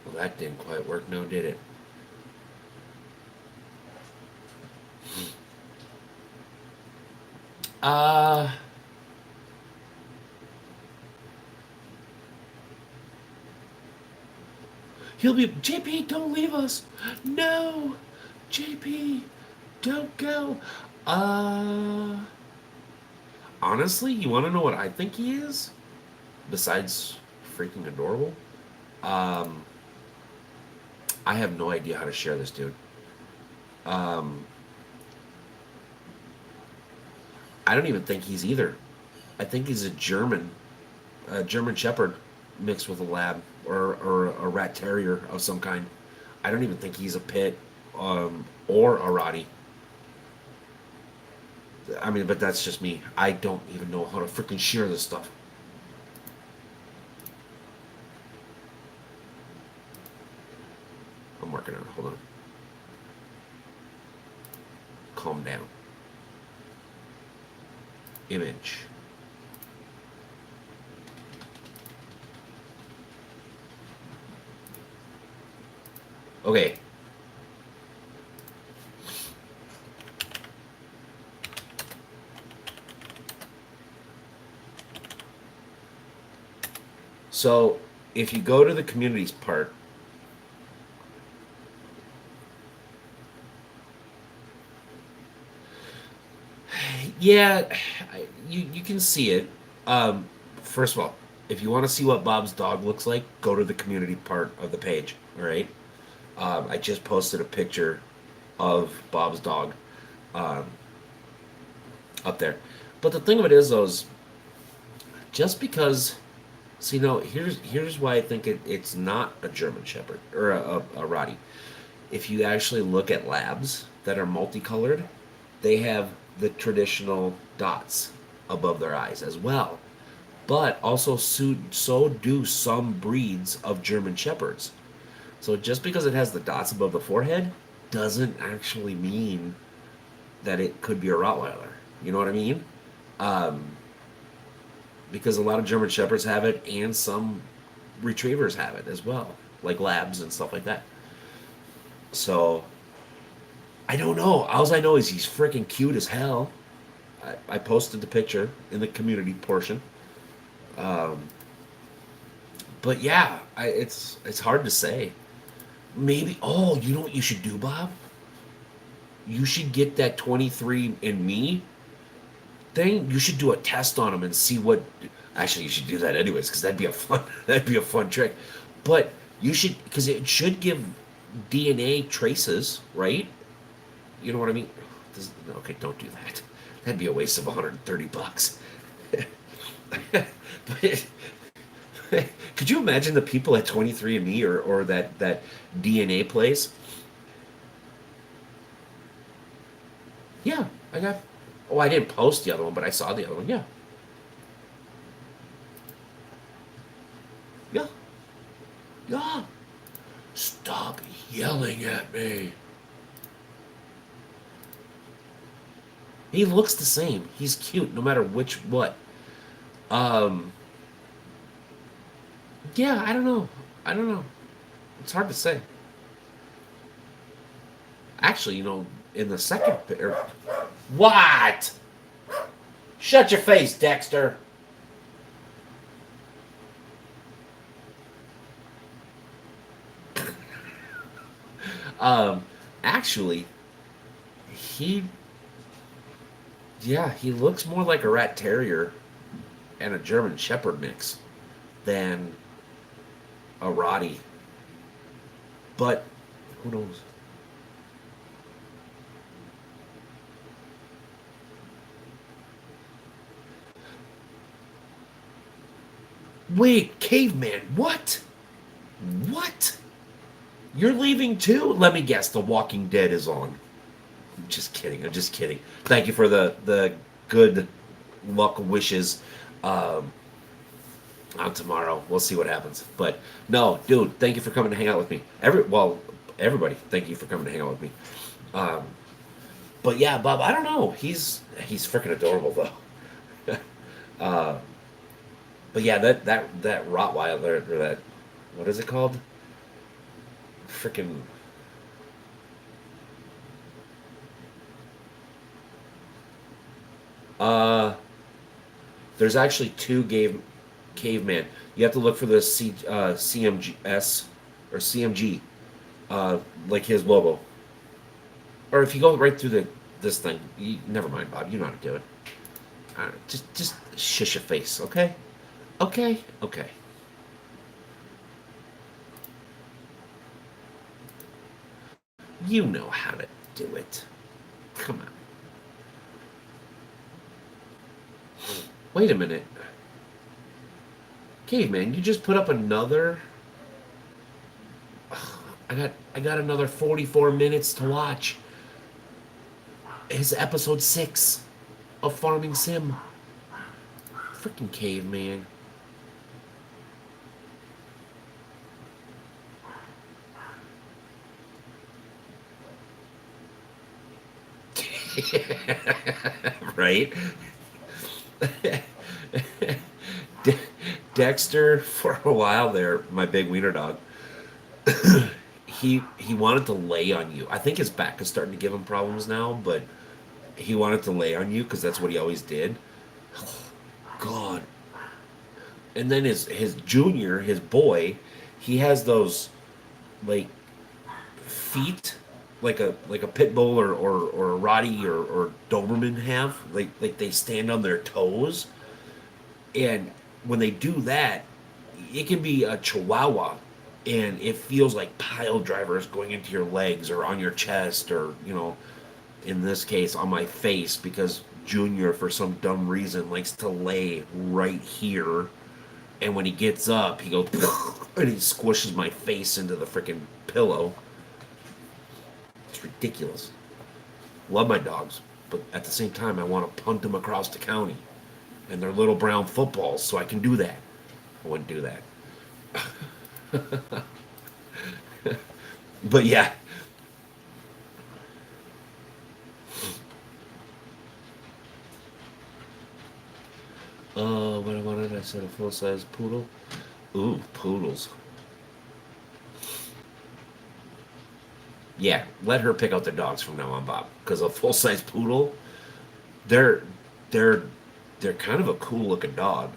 Well, that didn't quite work, now did it? Uh, he'll be. JP, don't leave us. No. JP, don't go. Uh, Honestly, you want to know what I think he is? Besides freaking adorable? Um, I have no idea how to share this dude. Um, I don't even think he's either. I think he's a German Shepherd mixed with a lab or a rat terrier of some kind. I don't even think he's a pit or a Rottie. I mean, but that's just me. I don't even know how to freaking share this stuff. I'm working on it. Hold on. Calm down. Image. Okay. So, if you go to the communities part, yeah, you can see it. First of all, if you want to see what Bob's dog looks like, go to the community part of the page. All right. I just posted a picture of Bob's dog um, up there. But the thing of it is, though, is just because, so here's why I think it's not a German Shepherd or a Rottie. If you actually look at labs that are multicolored, they have the traditional dots above their eyes as well. But also, so do some breeds of German Shepherds. So just because it has the dots above the forehead doesn't actually mean that it could be a Rottweiler. You know what I mean? because a lot of German Shepherds have it, and some retrievers have it as well, like labs and stuff like that. So I don't know. All I know is he's freaking cute as hell. I posted the picture in the community portion. Um, but yeah, it's hard to say. Maybe. Oh, you know what you should do, Bob? You should get that 23 and Me thing. You should do a test on him and see what. Actually, you should do that anyways because that'd be a fun that'd be a fun trick. But you should because it should give DNA traces, right? You know what I mean? Okay, don't do that. That'd be a waste of $130. But could you imagine the people at 23andMe or that DNA place? Yeah, I got. Oh, I didn't post the other one, but I saw the other one. Yeah, yeah, yeah. Stop yelling at me. He looks the same. He's cute no matter which what. Um, yeah, I don't know. I don't know. It's hard to say. Actually, in the second what? Shut your face, Dexter. Um, actually, he, yeah, he looks more like a rat terrier and a German Shepherd mix than a Rottie. But who knows? Wait, caveman, what? What? You're leaving too? Let me guess, The Walking Dead is on. I'm just kidding. I'm just kidding. Thank you for the good luck wishes. Um, on tomorrow, we'll see what happens. But no, dude, thank you for coming to hang out with me. Everybody, thank you for coming to hang out with me. Um, but yeah, Bob, I don't know. He's freaking adorable though. uh, but yeah, that Rottweiler or that what is it called? Freaking uh there's actually two caveman. You have to look for the CMGS or CMG, like his logo. Or if you go right through this thing, never mind, Bob. You know how to do it. Just shush your face, okay? Okay, okay. You know how to do it. Come on. Wait a minute. Caveman, you just put up another. I got another 44 minutes to watch. It's episode 6 of Farming Sim. Freaking caveman. Right? Dexter, for a while there, my big wiener dog, he wanted to lay on you. I think his back is starting to give him problems now, but he wanted to lay on you because that's what he always did. God. And then his junior, his boy, he has those like feet like a pit bull or a Rottie or Doberman have. Like they stand on their toes. And when they do that, it can be a chihuahua and it feels like pile drivers going into your legs or on your chest or, in this case on my face because Junior for some dumb reason likes to lay right here, and when he gets up he goes and he squishes my face into the freaking pillow. It's ridiculous. Love my dogs, but at the same time I want to punt them across the county and they're little brown footballs, so I can do that. I wouldn't do that. But yeah. What I wanted, I said a full size poodle. Ooh, poodles. Yeah, let her pick out the dogs from now on, Bob. Because a full size poodle, they're they're they're kind of a cool looking dog,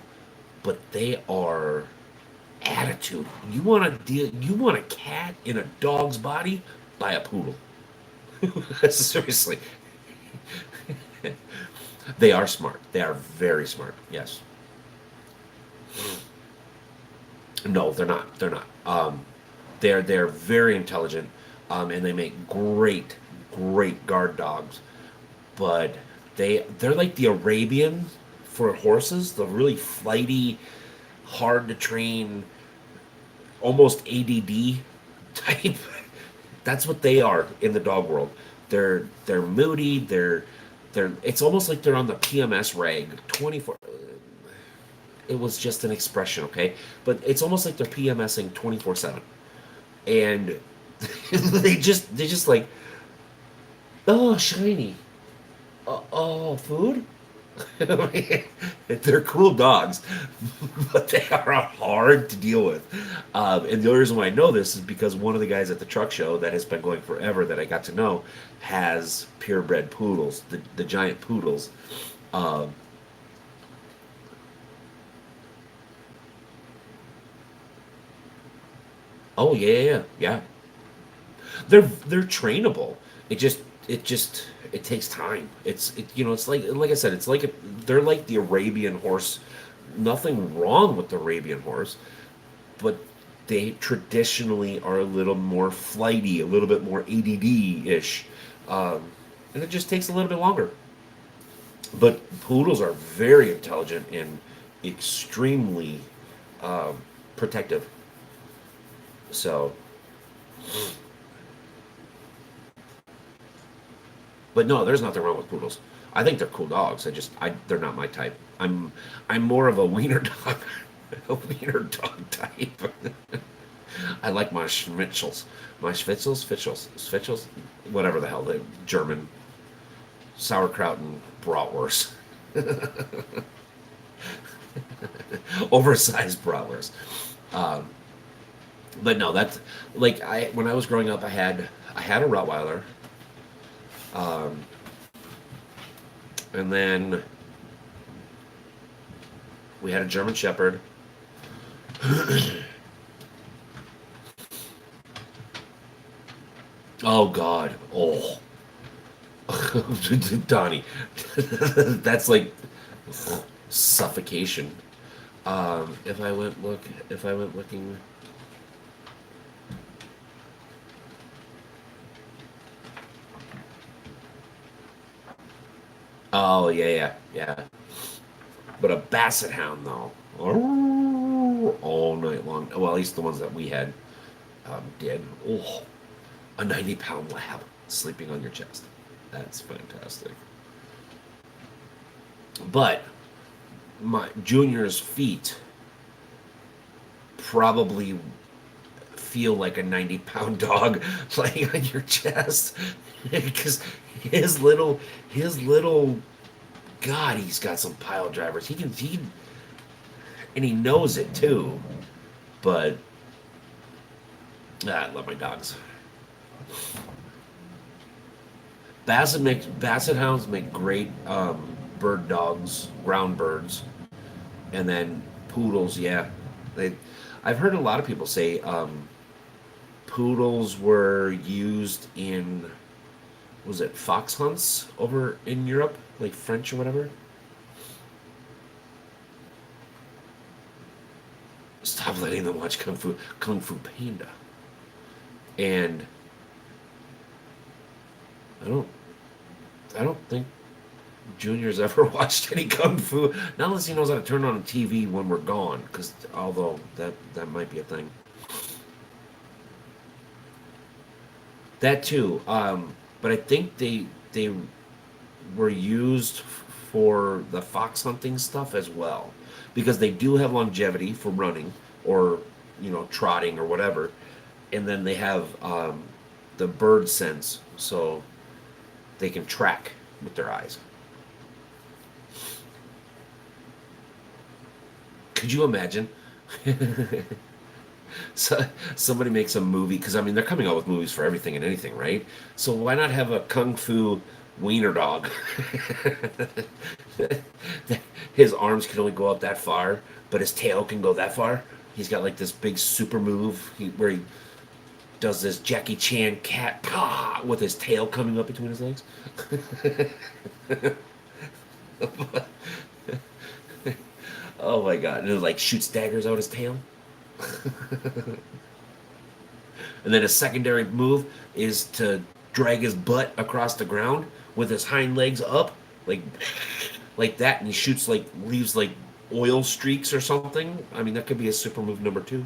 but they are attitude. You want to deal? You want a cat in a dog's body? Buy a poodle. Seriously, they are smart. They are very smart. Yes. No, they're not. They're not. They're very intelligent, and they make great guard dogs. But they're like the Arabian for horses. The really flighty, hard to train, almost ADD type. That's what they are in the dog world. They're moody. They're. It's almost like they're on the PMS rag 24. It was just an expression, okay? But it's almost like they're PMSing 24/7, and they just like, oh, shiny, oh, food. They're cool dogs, but they are hard to deal with. And the only reason why I know this is because one of the guys at the truck show that has been going forever that I got to know has purebred poodles, the giant poodles. Um, oh yeah, yeah. They're trainable. It takes time. It's like I said, they're like the Arabian horse. Nothing wrong with the Arabian horse, but they traditionally are a little more flighty, a little bit more ADD ish, and it just takes a little bit longer. But poodles are very intelligent and extremely um, protective. So, but no, there's nothing wrong with poodles. I think they're cool dogs. They're not my type. I'm more of a wiener dog, a wiener dog type. I like my schnitzels, my schwitzels, whatever the hell they German sauerkraut and bratwurst, oversized bratwurst. Um, but no, that's like I when I was growing up, I had a Rottweiler, um, and then we had a German Shepherd. Oh God, oh Donnie, that's like suffocation. If I went looking, oh yeah, yeah, yeah. But a Basset Hound though, all night long. Well, at least the ones that we had did. Oh, a 90-pound lab sleeping on your chest. That's fantastic. But my Junior's feet probably feel like a 90-pound dog laying on your chest because his little God, he's got some pile drivers. He and he knows it too. But I love my dogs. Basset hounds make great bird dogs, ground birds, and then poodles. Yeah, they. I've heard a lot of people say poodles were used in was it fox hunts over in Europe, like French or whatever. Stop letting them watch Kung Fu Panda, and I don't I don't think Junior's ever watched any kung fu. Not unless he knows how to turn on a TV when we're gone, because although that might be a thing. That too. But I think they were used for the fox hunting stuff as well, because they do have longevity for running or trotting or whatever, and then they have the bird sense, so they can track with their eyes. Could you imagine? So somebody makes a movie because I mean they're coming out with movies for everything and anything, right? So why not have a kung fu wiener dog? His arms can only go up that far, but his tail can go that far. He's got like this big super move where he does this Jackie Chan cat paw with his tail coming up between his legs. Oh my god! And it like shoots daggers out his tail. And then a secondary move is to drag his butt across the ground with his hind legs up, like like that, and he shoots like leaves like oil streaks or something. I mean, that could be a super move number two.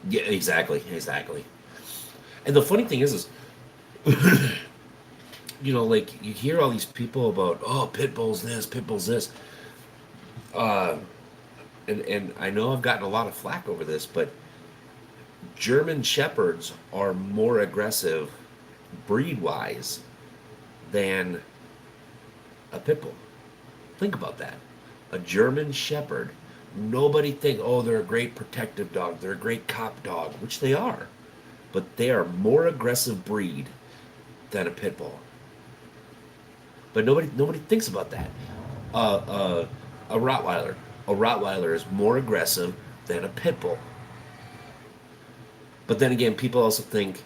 Yeah, exactly, exactly. And the funny thing is like you hear all these people about, oh, pit bulls this, pit bulls this. Uh, and I know I've gotten a lot of flack over this, but German shepherds are more aggressive breed wise than a pit bull. Think about that. A German shepherd, nobody think, oh, they're a great protective dog, they're a great cop dog, which they are, but they are more aggressive breed than a pit bull. But nobody thinks about that. Uh, uh, a Rottweiler, a Rottweiler is more aggressive than a pit bull. But then again, people also think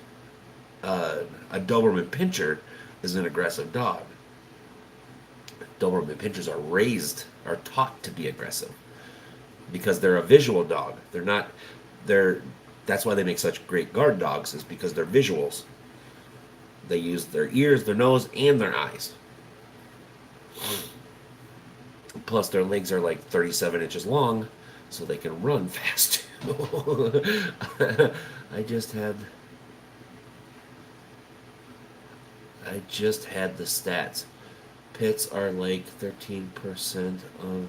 a Doberman Pinscher is an aggressive dog. Doberman Pinschers are taught to be aggressive because they're a visual dog. They're not, they're, that's why they make such great guard dogs, is because they're visuals. They use their ears, their nose, and their eyes. Plus, their legs are like 37 inches long, so they can run fast. I just had I just had the stats. Pits are like 13% of.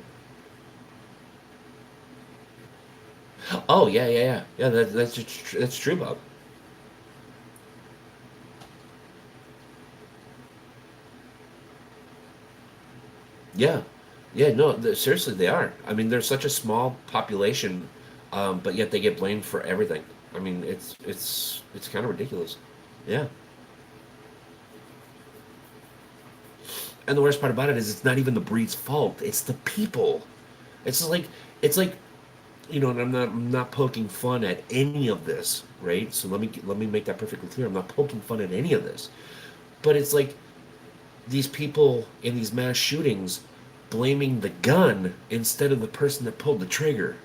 Oh yeah, yeah, yeah, yeah. That's true, Bob. Yeah, yeah. No, seriously, they are. I mean, they're such a small population, but yet they get blamed for everything. I mean, it's kind of ridiculous. Yeah. And the worst part about it is it's not even the breed's fault. It's the people. It's like and I'm not poking fun at any of this, right? So let me make that perfectly clear. I'm not poking fun at any of this. But it's like these people in these mass shootings blaming the gun instead of the person that pulled the trigger,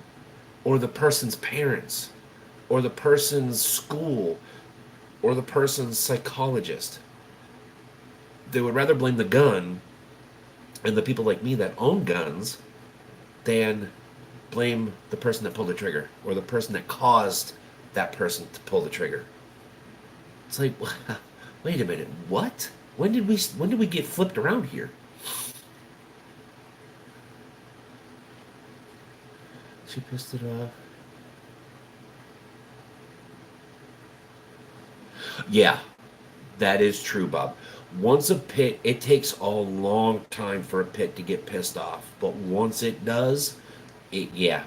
or the person's parents, or the person's school, or the person's psychologist. They would rather blame the gun and the people like me that own guns than blame the person that pulled the trigger or the person that caused that person to pull the trigger. It's like, wait a minute, what? When did we get flipped around here? She pissed it off. Yeah, that is true, Bob. Once a pit, it takes a long time for a pit to get pissed off, but once it does, yeah,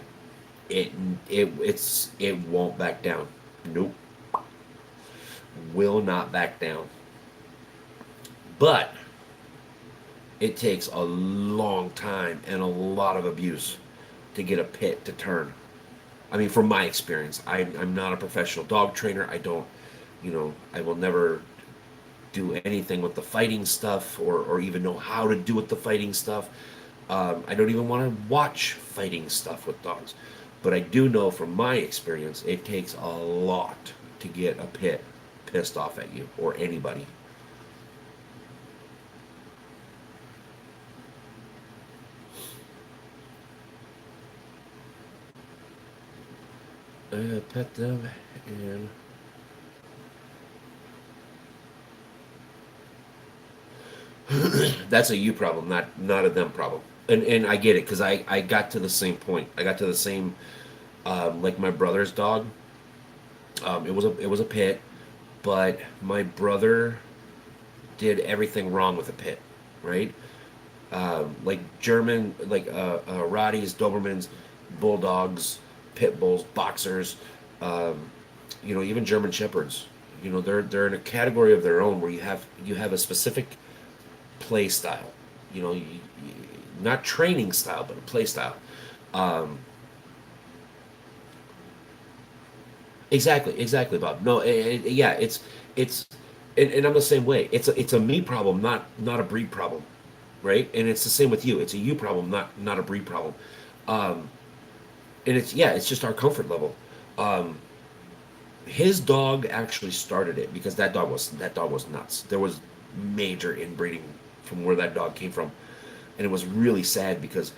it it won't back down. Nope, will not back down. But it takes a long time and a lot of abuse to get a pit to turn. I mean, from my experience, I'm not a professional dog trainer. I don't, I will never do anything with the fighting stuff, or even know how to do with the fighting stuff. I don't even want to watch fighting stuff with dogs. But I do know from my experience, it takes a lot to get a pit pissed off at you or anybody. Pet them and that's a you problem, not a them problem. And I get it because I got to the same point. I got to the same like my brother's dog. It was a pit, but my brother did everything wrong with a pit, right? Like German, like Rotties, Dobermans, Bulldogs, Pit Bulls, Boxers, um, even German Shepherds. They're in a category of their own where you have a specific play style. Not training style, but a play style. Um, exactly, Bob. No, yeah, it's, and I'm the same way. It's a me problem, not a breed problem, right? And it's the same with you. It's a you problem, not a breed problem. Um, and it's just our comfort level. Um, his dog actually started it because that dog was nuts. There was major inbreeding from where that dog came from, and it was really sad because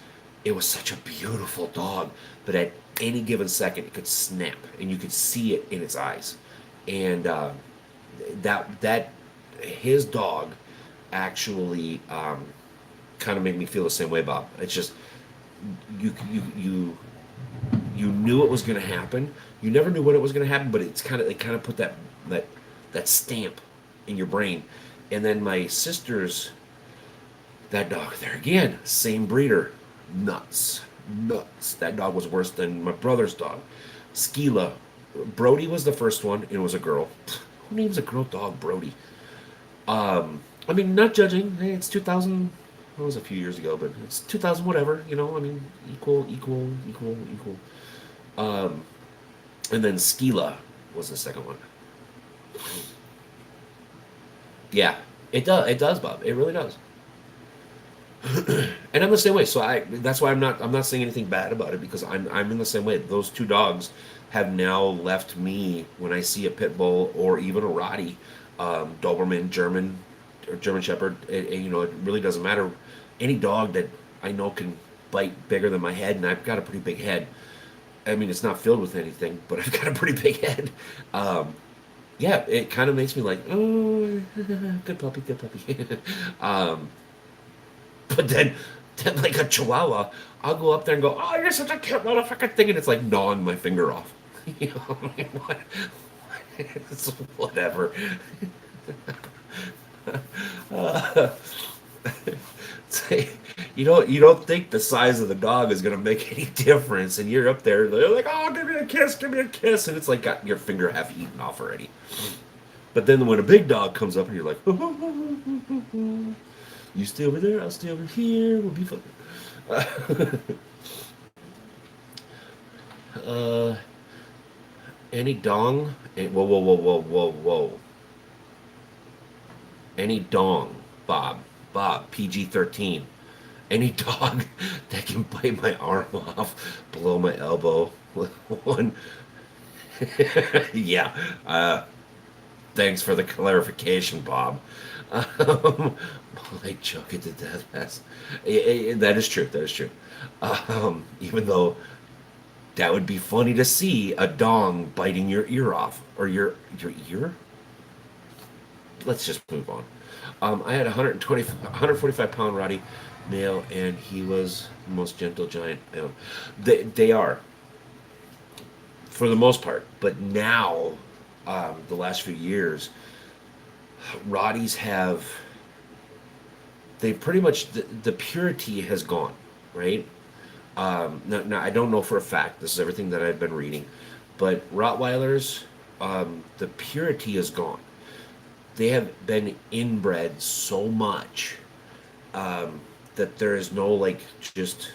it was such a beautiful dog, but at any given second it could snap, and you could see it in its eyes, and that his dog actually kind of made me feel the same way, Bob. It's just you knew it was going to happen. You never knew when it was going to happen, but it kind of put that stamp in your brain. And then my sister's that dog there again, same breeder, nuts, nuts. That dog was worse than my brother's dog, Skila. Brody was the first one, and it was a girl. Who names a girl dog Brody? I mean, not judging. Hey, it's 2000. It was a few years ago, but it's 2000, whatever. I mean, equal, equal, equal, equal. Um, and then Skila was the second one. Yeah, it does. It does, Bob. It really does. And I'm the same way. So that's why I'm not saying anything bad about it because I'm in the same way. Those two dogs have now left me when I see a pit bull or even a Rottie, Doberman, German, or German Shepherd. It really doesn't matter. Any dog that I know can bite bigger than my head, and I've got a pretty big head. I mean, it's not filled with anything, but I've got a pretty big head. Um, yeah, it kind of makes me like, oh, good puppy, good puppy. um, but then like a Chihuahua, I'll go up there and go, oh, you're such a cute motherfucking thing, and it's like gnawing my finger off. I mean, what? It's whatever. Uh, you don't think the size of the dog is gonna make any difference, and you're up there, they're like, "Oh, give me a kiss," and it's like got your finger half eaten off already. But then when a big dog comes up, and you're like, "You stay over there, I'll stay over here. We'll be fun." Uh, any dong? Whoa, whoa, whoa, whoa, whoa, whoa! Any dong, Bob? Bob, PG-13. Any dog that can bite my arm off below my elbow. One, yeah. Thanks for the clarification, Bob. Um, like choke it to death. That is true. That is true. Even though that would be funny to see a dong biting your ear off or your ear. Let's just move on. I had 120, 145-pound Roddy male, and he was the most gentle giant male. They are, for the most part, but now, the last few years, Roddies have, they pretty much, the purity has gone, right? Now, I don't know for a fact, this is everything that I've been reading, but Rottweilers, the purity is gone. They have been inbred so much um, that there is no like just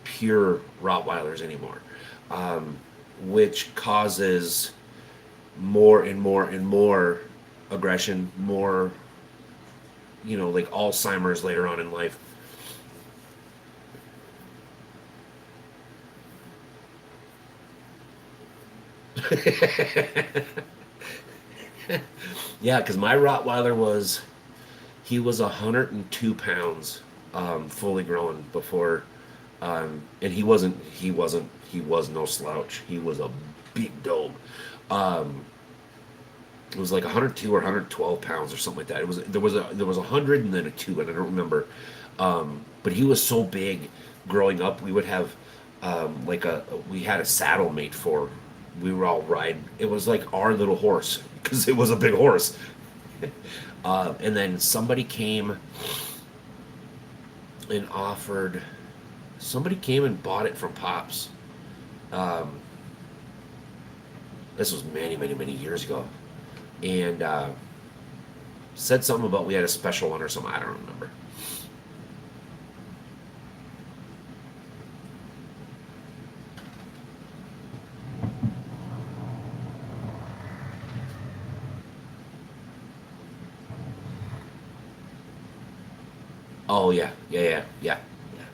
pure Rottweilers anymore, um, which causes more and more and more aggression, more like Alzheimer's later on in life. Yeah, because my Rottweiler he was 102 pounds, fully grown before, and he was no slouch. He was a big dog. Um, it was like 102 or 112 pounds or something like that. There was 100 and then a two, and I don't remember. But he was so big. Growing up, we would have we had a saddle made for. we were all riding. It was like our little horse because it was a big horse. And then somebody came and offered. Somebody came and bought it from Pops. Um, this was many, many, many years ago, and said something about we had a special one or something. I don't remember. Oh yeah, yeah, yeah, yeah, yeah.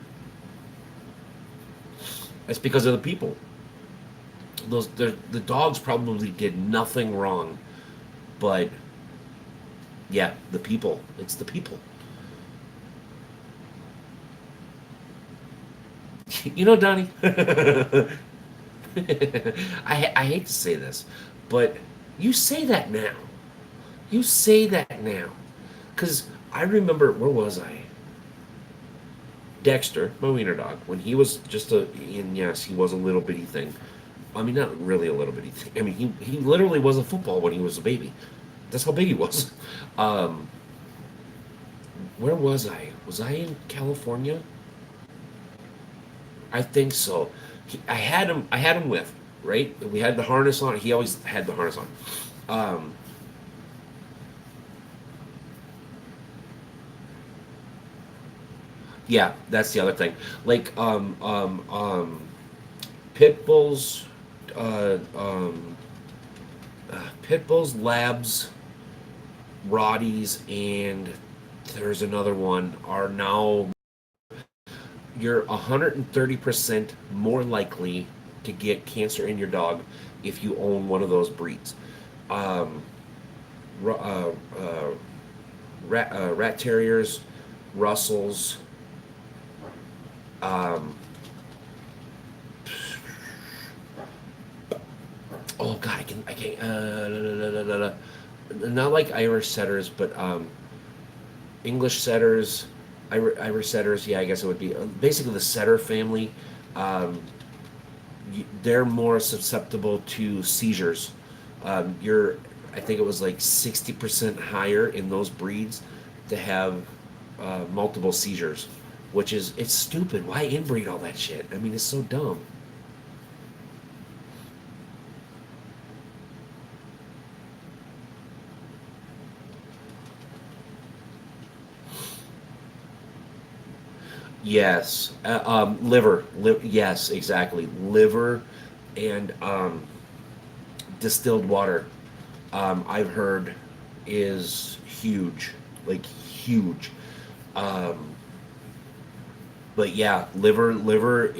That's because of the people. The dogs probably did nothing wrong, but yeah, the people. It's the people. You know, Donnie. I hate to say this, but you say that now. You say that now, because I remember where was I? Dexter, my wiener dog, when he was just a, and yes, he was a little bitty thing. I mean, not really a little bitty thing. I mean, he literally was a football when he was a baby. That's how big he was. Um, where was I? Was I in California? I think so. I had him. I had him with right. We had the harness on. He always had the harness on. Um, yeah, that's the other thing. Like pit bulls, uh, um, pit bulls, labs, Rotties, and there's another one are now you're 130% more likely to get cancer in your dog if you own one of those breeds. Um, uh, uh, rat terriers, Russells. Um, oh God, I can't. Not like Irish setters, but English setters, Irish setters. Yeah, I guess it would be basically the setter family. Um, they're more susceptible to seizures. You're, I think it was like 60% higher in those breeds to have multiple seizures, which is it's stupid. Why inbreed all that shit? I mean, it's so dumb. Yes, yes, exactly. Liver and distilled water. I've heard is huge, like huge. Um, but yeah, liver liver,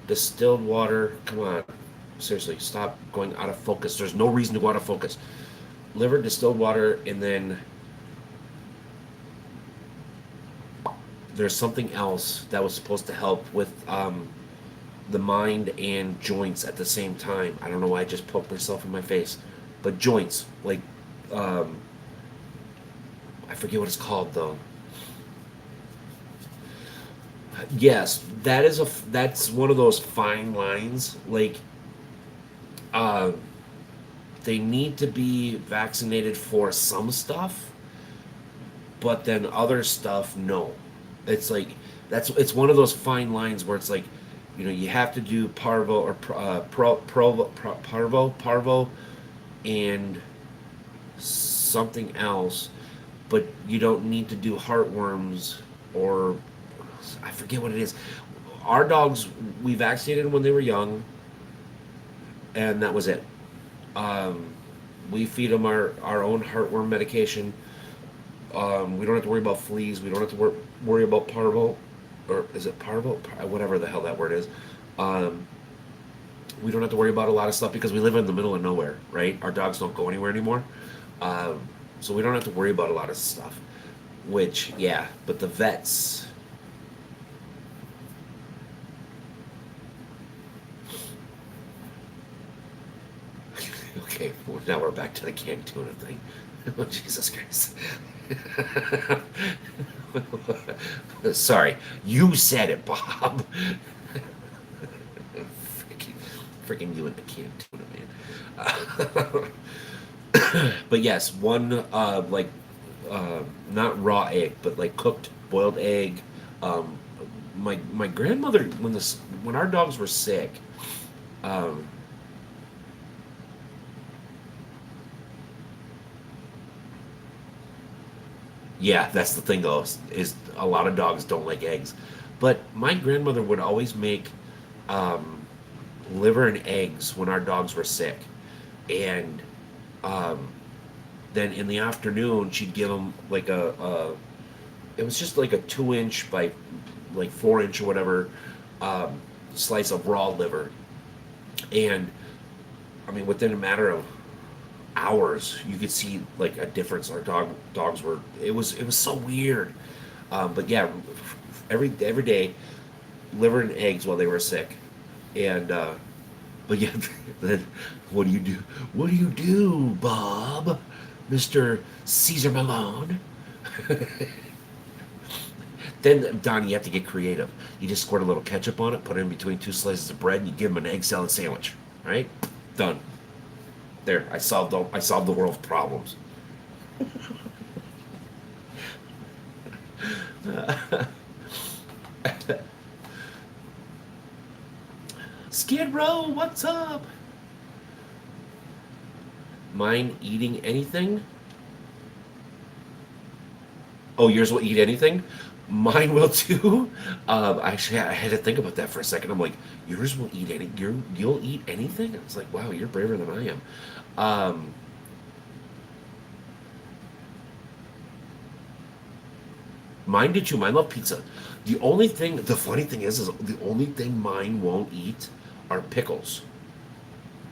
distilled water. Come on, seriously, stop going out of focus. There's no reason to go out of focus. Liver, distilled water, and then there's something else that was supposed to help with the mind and joints at the same time. I don't know why I just poked myself in my face, but joints, like um, I forget what it's called though. Yes, that's one of those fine lines. Like uh, they need to be vaccinated for some stuff, but then other stuff, no. It's like it's one of those fine lines where it's like, you have to do parvo or parvo, and something else, but you don't need to do heartworms or I forget what it is. Our dogs, we vaccinated when they were young, and that was it. Um, we feed them our own heartworm medication. We don't have to worry about fleas. We don't have to worry about parvo, or is it parvo? Whatever the hell that word is. Um, we don't have to worry about a lot of stuff because we live in the middle of nowhere, right? Our dogs don't go anywhere anymore. Um, so we don't have to worry about a lot of stuff. Which, yeah, but the vets. Okay, well, now we're back to the canned tuna thing. Oh, Jesus Christ. Sorry, you said it, Bob. freaking, freaking you in the cantina, man. But yes, one not raw egg, but like cooked boiled egg. Um, my grandmother when our dogs were sick. Um, yeah, that's the thing though, is a lot of dogs don't like eggs, but my grandmother would always make um, liver and eggs when our dogs were sick, and um, then in the afternoon she'd give them like a it was just like a 2 inch by like 4 inch or whatever um, slice of raw liver. And I mean, within a matter of hours, you could see like a difference. Our dogs were. It was so weird. But yeah, every day, liver and eggs while they were sick, and but yeah, then what do you do? What do you do, Bob, Mister Caesar Malone? Then, Don, you have to get creative. You just squirt a little ketchup on it, put it in between two slices of bread, and you give them an egg salad sandwich. Right? Done. There, I solved the world's problems. Skid Row, what's up? Mine eating anything? Oh, yours will eat anything? Mine will too. Actually, I had to think about that for a second. I'm like, yours will eat you'll eat anything? I was like, wow, you're braver than I am. Um, Mine did too. Mine love pizza. The funny thing is the only thing mine won't eat are pickles.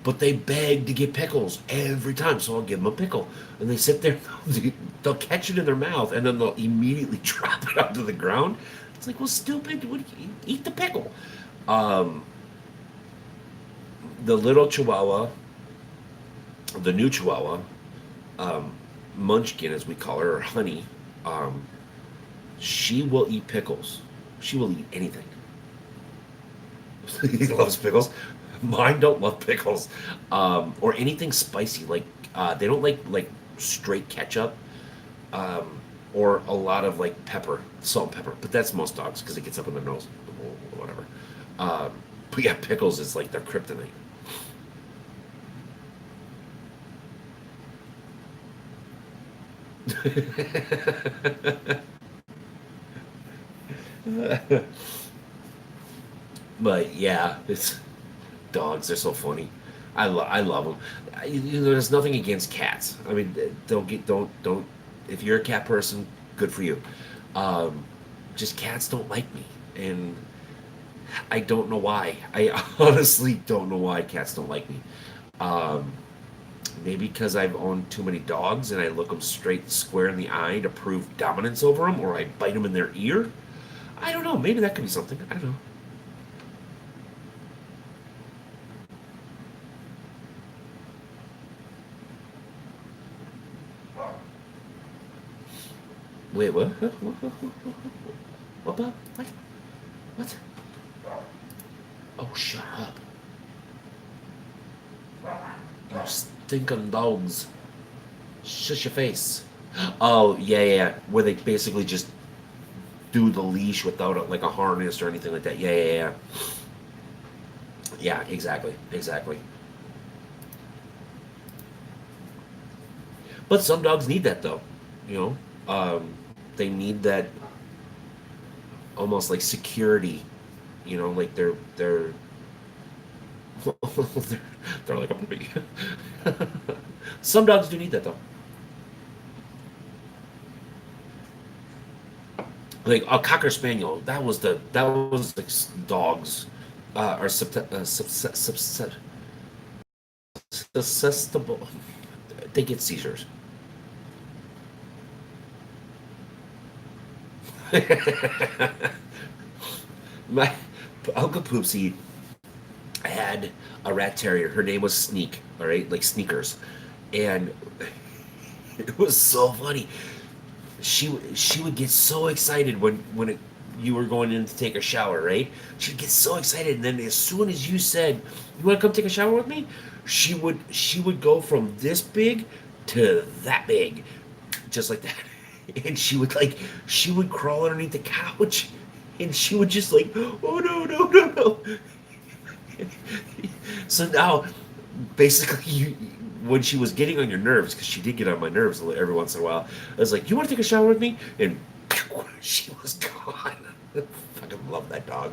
But they beg to get pickles every time, so I'll give them a pickle. And they sit there, they'll catch it in their mouth, and then they'll immediately drop it onto the ground. It's like, well, stupid, what do you eat the pickle? Um, the little Chihuahua, the new Chihuahua, um, Munchkin, as we call her, or Honey, um, she will eat pickles. She will eat anything. He loves pickles. Mine don't love pickles, or anything spicy. Like they don't like straight ketchup, um, or a lot of like pepper, salt and pepper. But that's most dogs because it gets up in their nose, or whatever. Um, but yeah, pickles is like their kryptonite. But yeah, it's dogs. They're so funny. I love them. There's nothing against cats. I mean, don't. If you're a cat person, good for you. Um, just cats don't like me, and I don't know why. I honestly don't know why cats don't like me. Um, Maybe because I've owned too many dogs and I look them straight square in the eye to prove dominance over them, or I bite them in their ear. I don't know. Maybe that could be something. I don't know. Wait, what? What? Bob? What? What? Oh, shut up. You stinking dogs. Shush your face. Oh, yeah, yeah, yeah. Where they basically just do the leash without like a harness or anything like that. Yeah, yeah, yeah. Yeah, exactly. Exactly. But some dogs need that though. You know? They need that almost like security. Like they're they're like a puppy. Some dogs do need that though. Like a cocker spaniel. That was like dogs are susceptible. They get seizures. My Uncle Poopsie had a rat terrier. Her name was Sneak. All right, like sneakers, and It was so funny. She would get so excited you were going in to take a shower, right? She'd get so excited, and then as soon as you said, "You want to come take a shower with me?" she would go from this big to that big, just like that. And she would crawl underneath the couch, and she would just like, "Oh no, no, no, no." So now, basically, when she was getting on your nerves, because she did get on my nerves every once in a while, I was like, "You want to take a shower with me?" And she was gone. Fucking love that dog.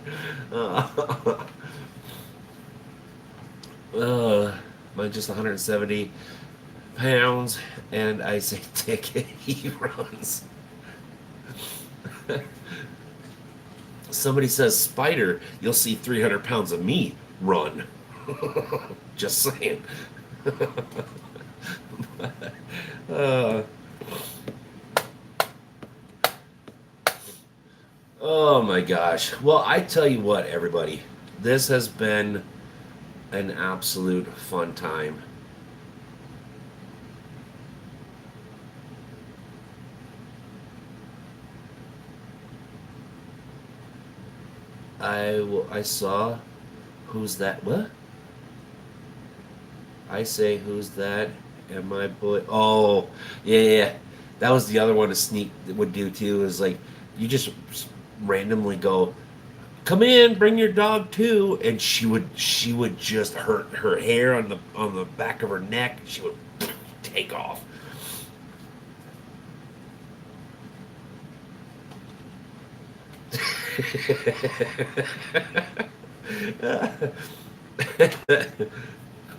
Uh, mine's just 170 pounds, and I say, "Take it." He runs. Somebody says, "Spider, you'll see 300 pounds of me run." Just saying. uh, oh my gosh. Well, I tell you what, everybody, this has been an absolute fun time. I saw who's that? What? I say who's that? And my boy. Oh, yeah, yeah, yeah. That was the other one a sneak would do too. Is like you just randomly go, "Come in, bring your dog too," and she would just her hair on the back of her neck. She would take off.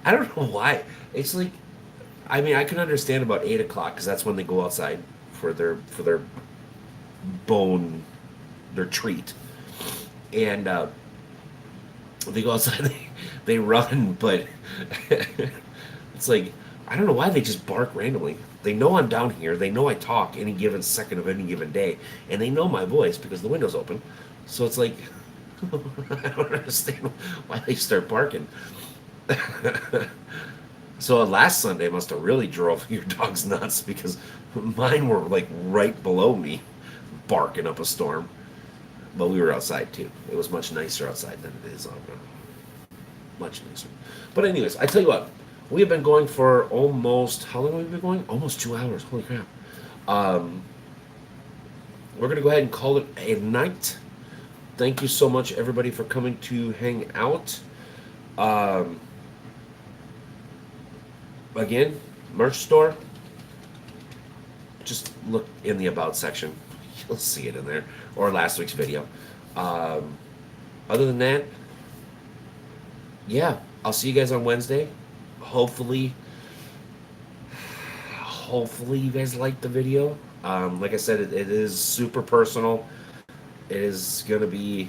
I don't know why. It's like, I mean, I can understand about 8 o'clock because that's when they go outside for their bone, their treat, and they go outside. They run, but it's like I don't know why they just bark randomly. They know I'm down here. They know I talk any given second of any given day, and they know my voice because the window's open. So it's like I don't understand why they start barking. So last Sunday must have really drove your dogs nuts because mine were like right below me, barking up a storm. But we were outside too. It was much nicer outside than it is on much nicer. But anyways, I tell you what, we have been going for almost how long have we been going? Almost 2 hours. Holy crap! Um, we're gonna go ahead and call it a night. Thank you so much, everybody, for coming to hang out. Um, Again, merch store. Just look in the about section. You'll see it in there, or last week's video. Um, Other than that, yeah, I'll see you guys on Wednesday. Hopefully, hopefully you guys liked the video. Like I said, it is super personal. It is gonna be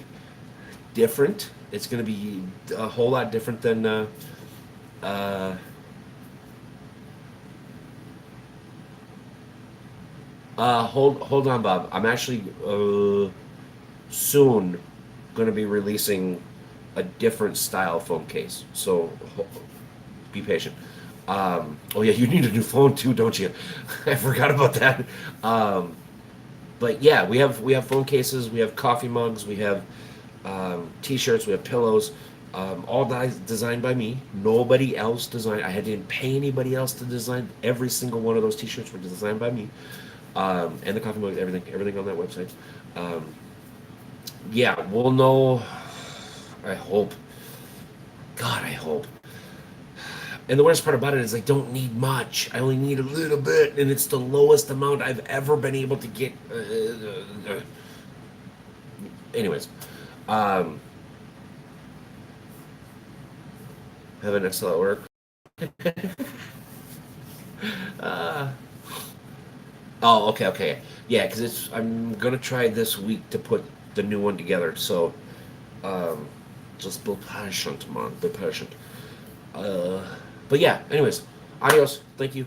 different. It's gonna be a whole lot different than uh, hold on, Bob. I'm actually soon going to be releasing a different style phone case. So be patient. Oh yeah, you need a new phone too, don't you? I forgot about that. Um, but yeah, we have phone cases, we have coffee mugs, we have t-shirts, we have pillows. All designed by me. Nobody else designed. I didn't pay anybody else to design. Every single one of those t-shirts were designed by me. And the coffee mug, everything on that website. Um, yeah, we'll know. I hope. God, I hope. And the worst part about it is I don't need much. I only need a little bit, and it's the lowest amount I've ever been able to get. Anyways, um, have an excellent work. uh, oh, okay, okay, yeah, because I'm gonna try this week to put the new one together. So, um, just be patient, man. Be patient. Uh, but yeah, anyways, adios. Thank you.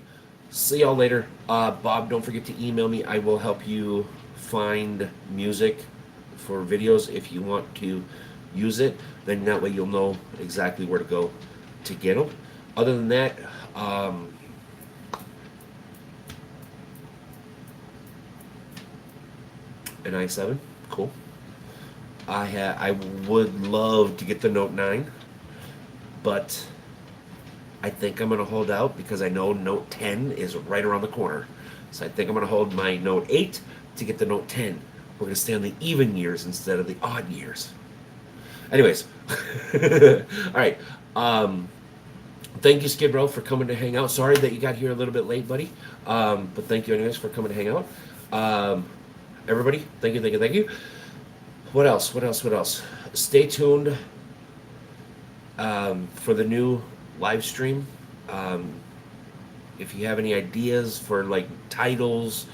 See y'all later. Bob, don't forget to email me. I will help you find music for videos if you want to use it. Then that way you'll know exactly where to go to get them. Other than that, um, an i7. Cool. I would love to get the Note 9, but I think I'm gonna hold out because I know Note 10 is right around the corner. So I think I'm gonna hold my Note 8 to get the Note 10. We're gonna stay on the even years instead of the odd years. Anyways, all right. Thank you, Skid Row, for coming to hang out. Sorry that you got here a little bit late, buddy. But thank you, anyways, for coming to hang out. Everybody, thank you, thank you, thank you. What else? What else? What else? Stay tuned for the new live stream. If you have any ideas for like titles,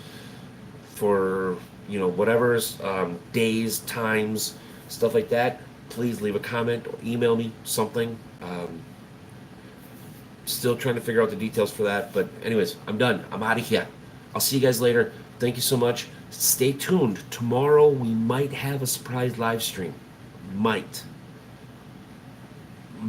for whatever's days, times, stuff like that, please leave a comment or email me something. Still trying to figure out the details for that, but anyways, I'm done. I'm out of here. I'll see you guys later. Thank you so much. Stay tuned. Tomorrow we might have a surprise live stream. Might.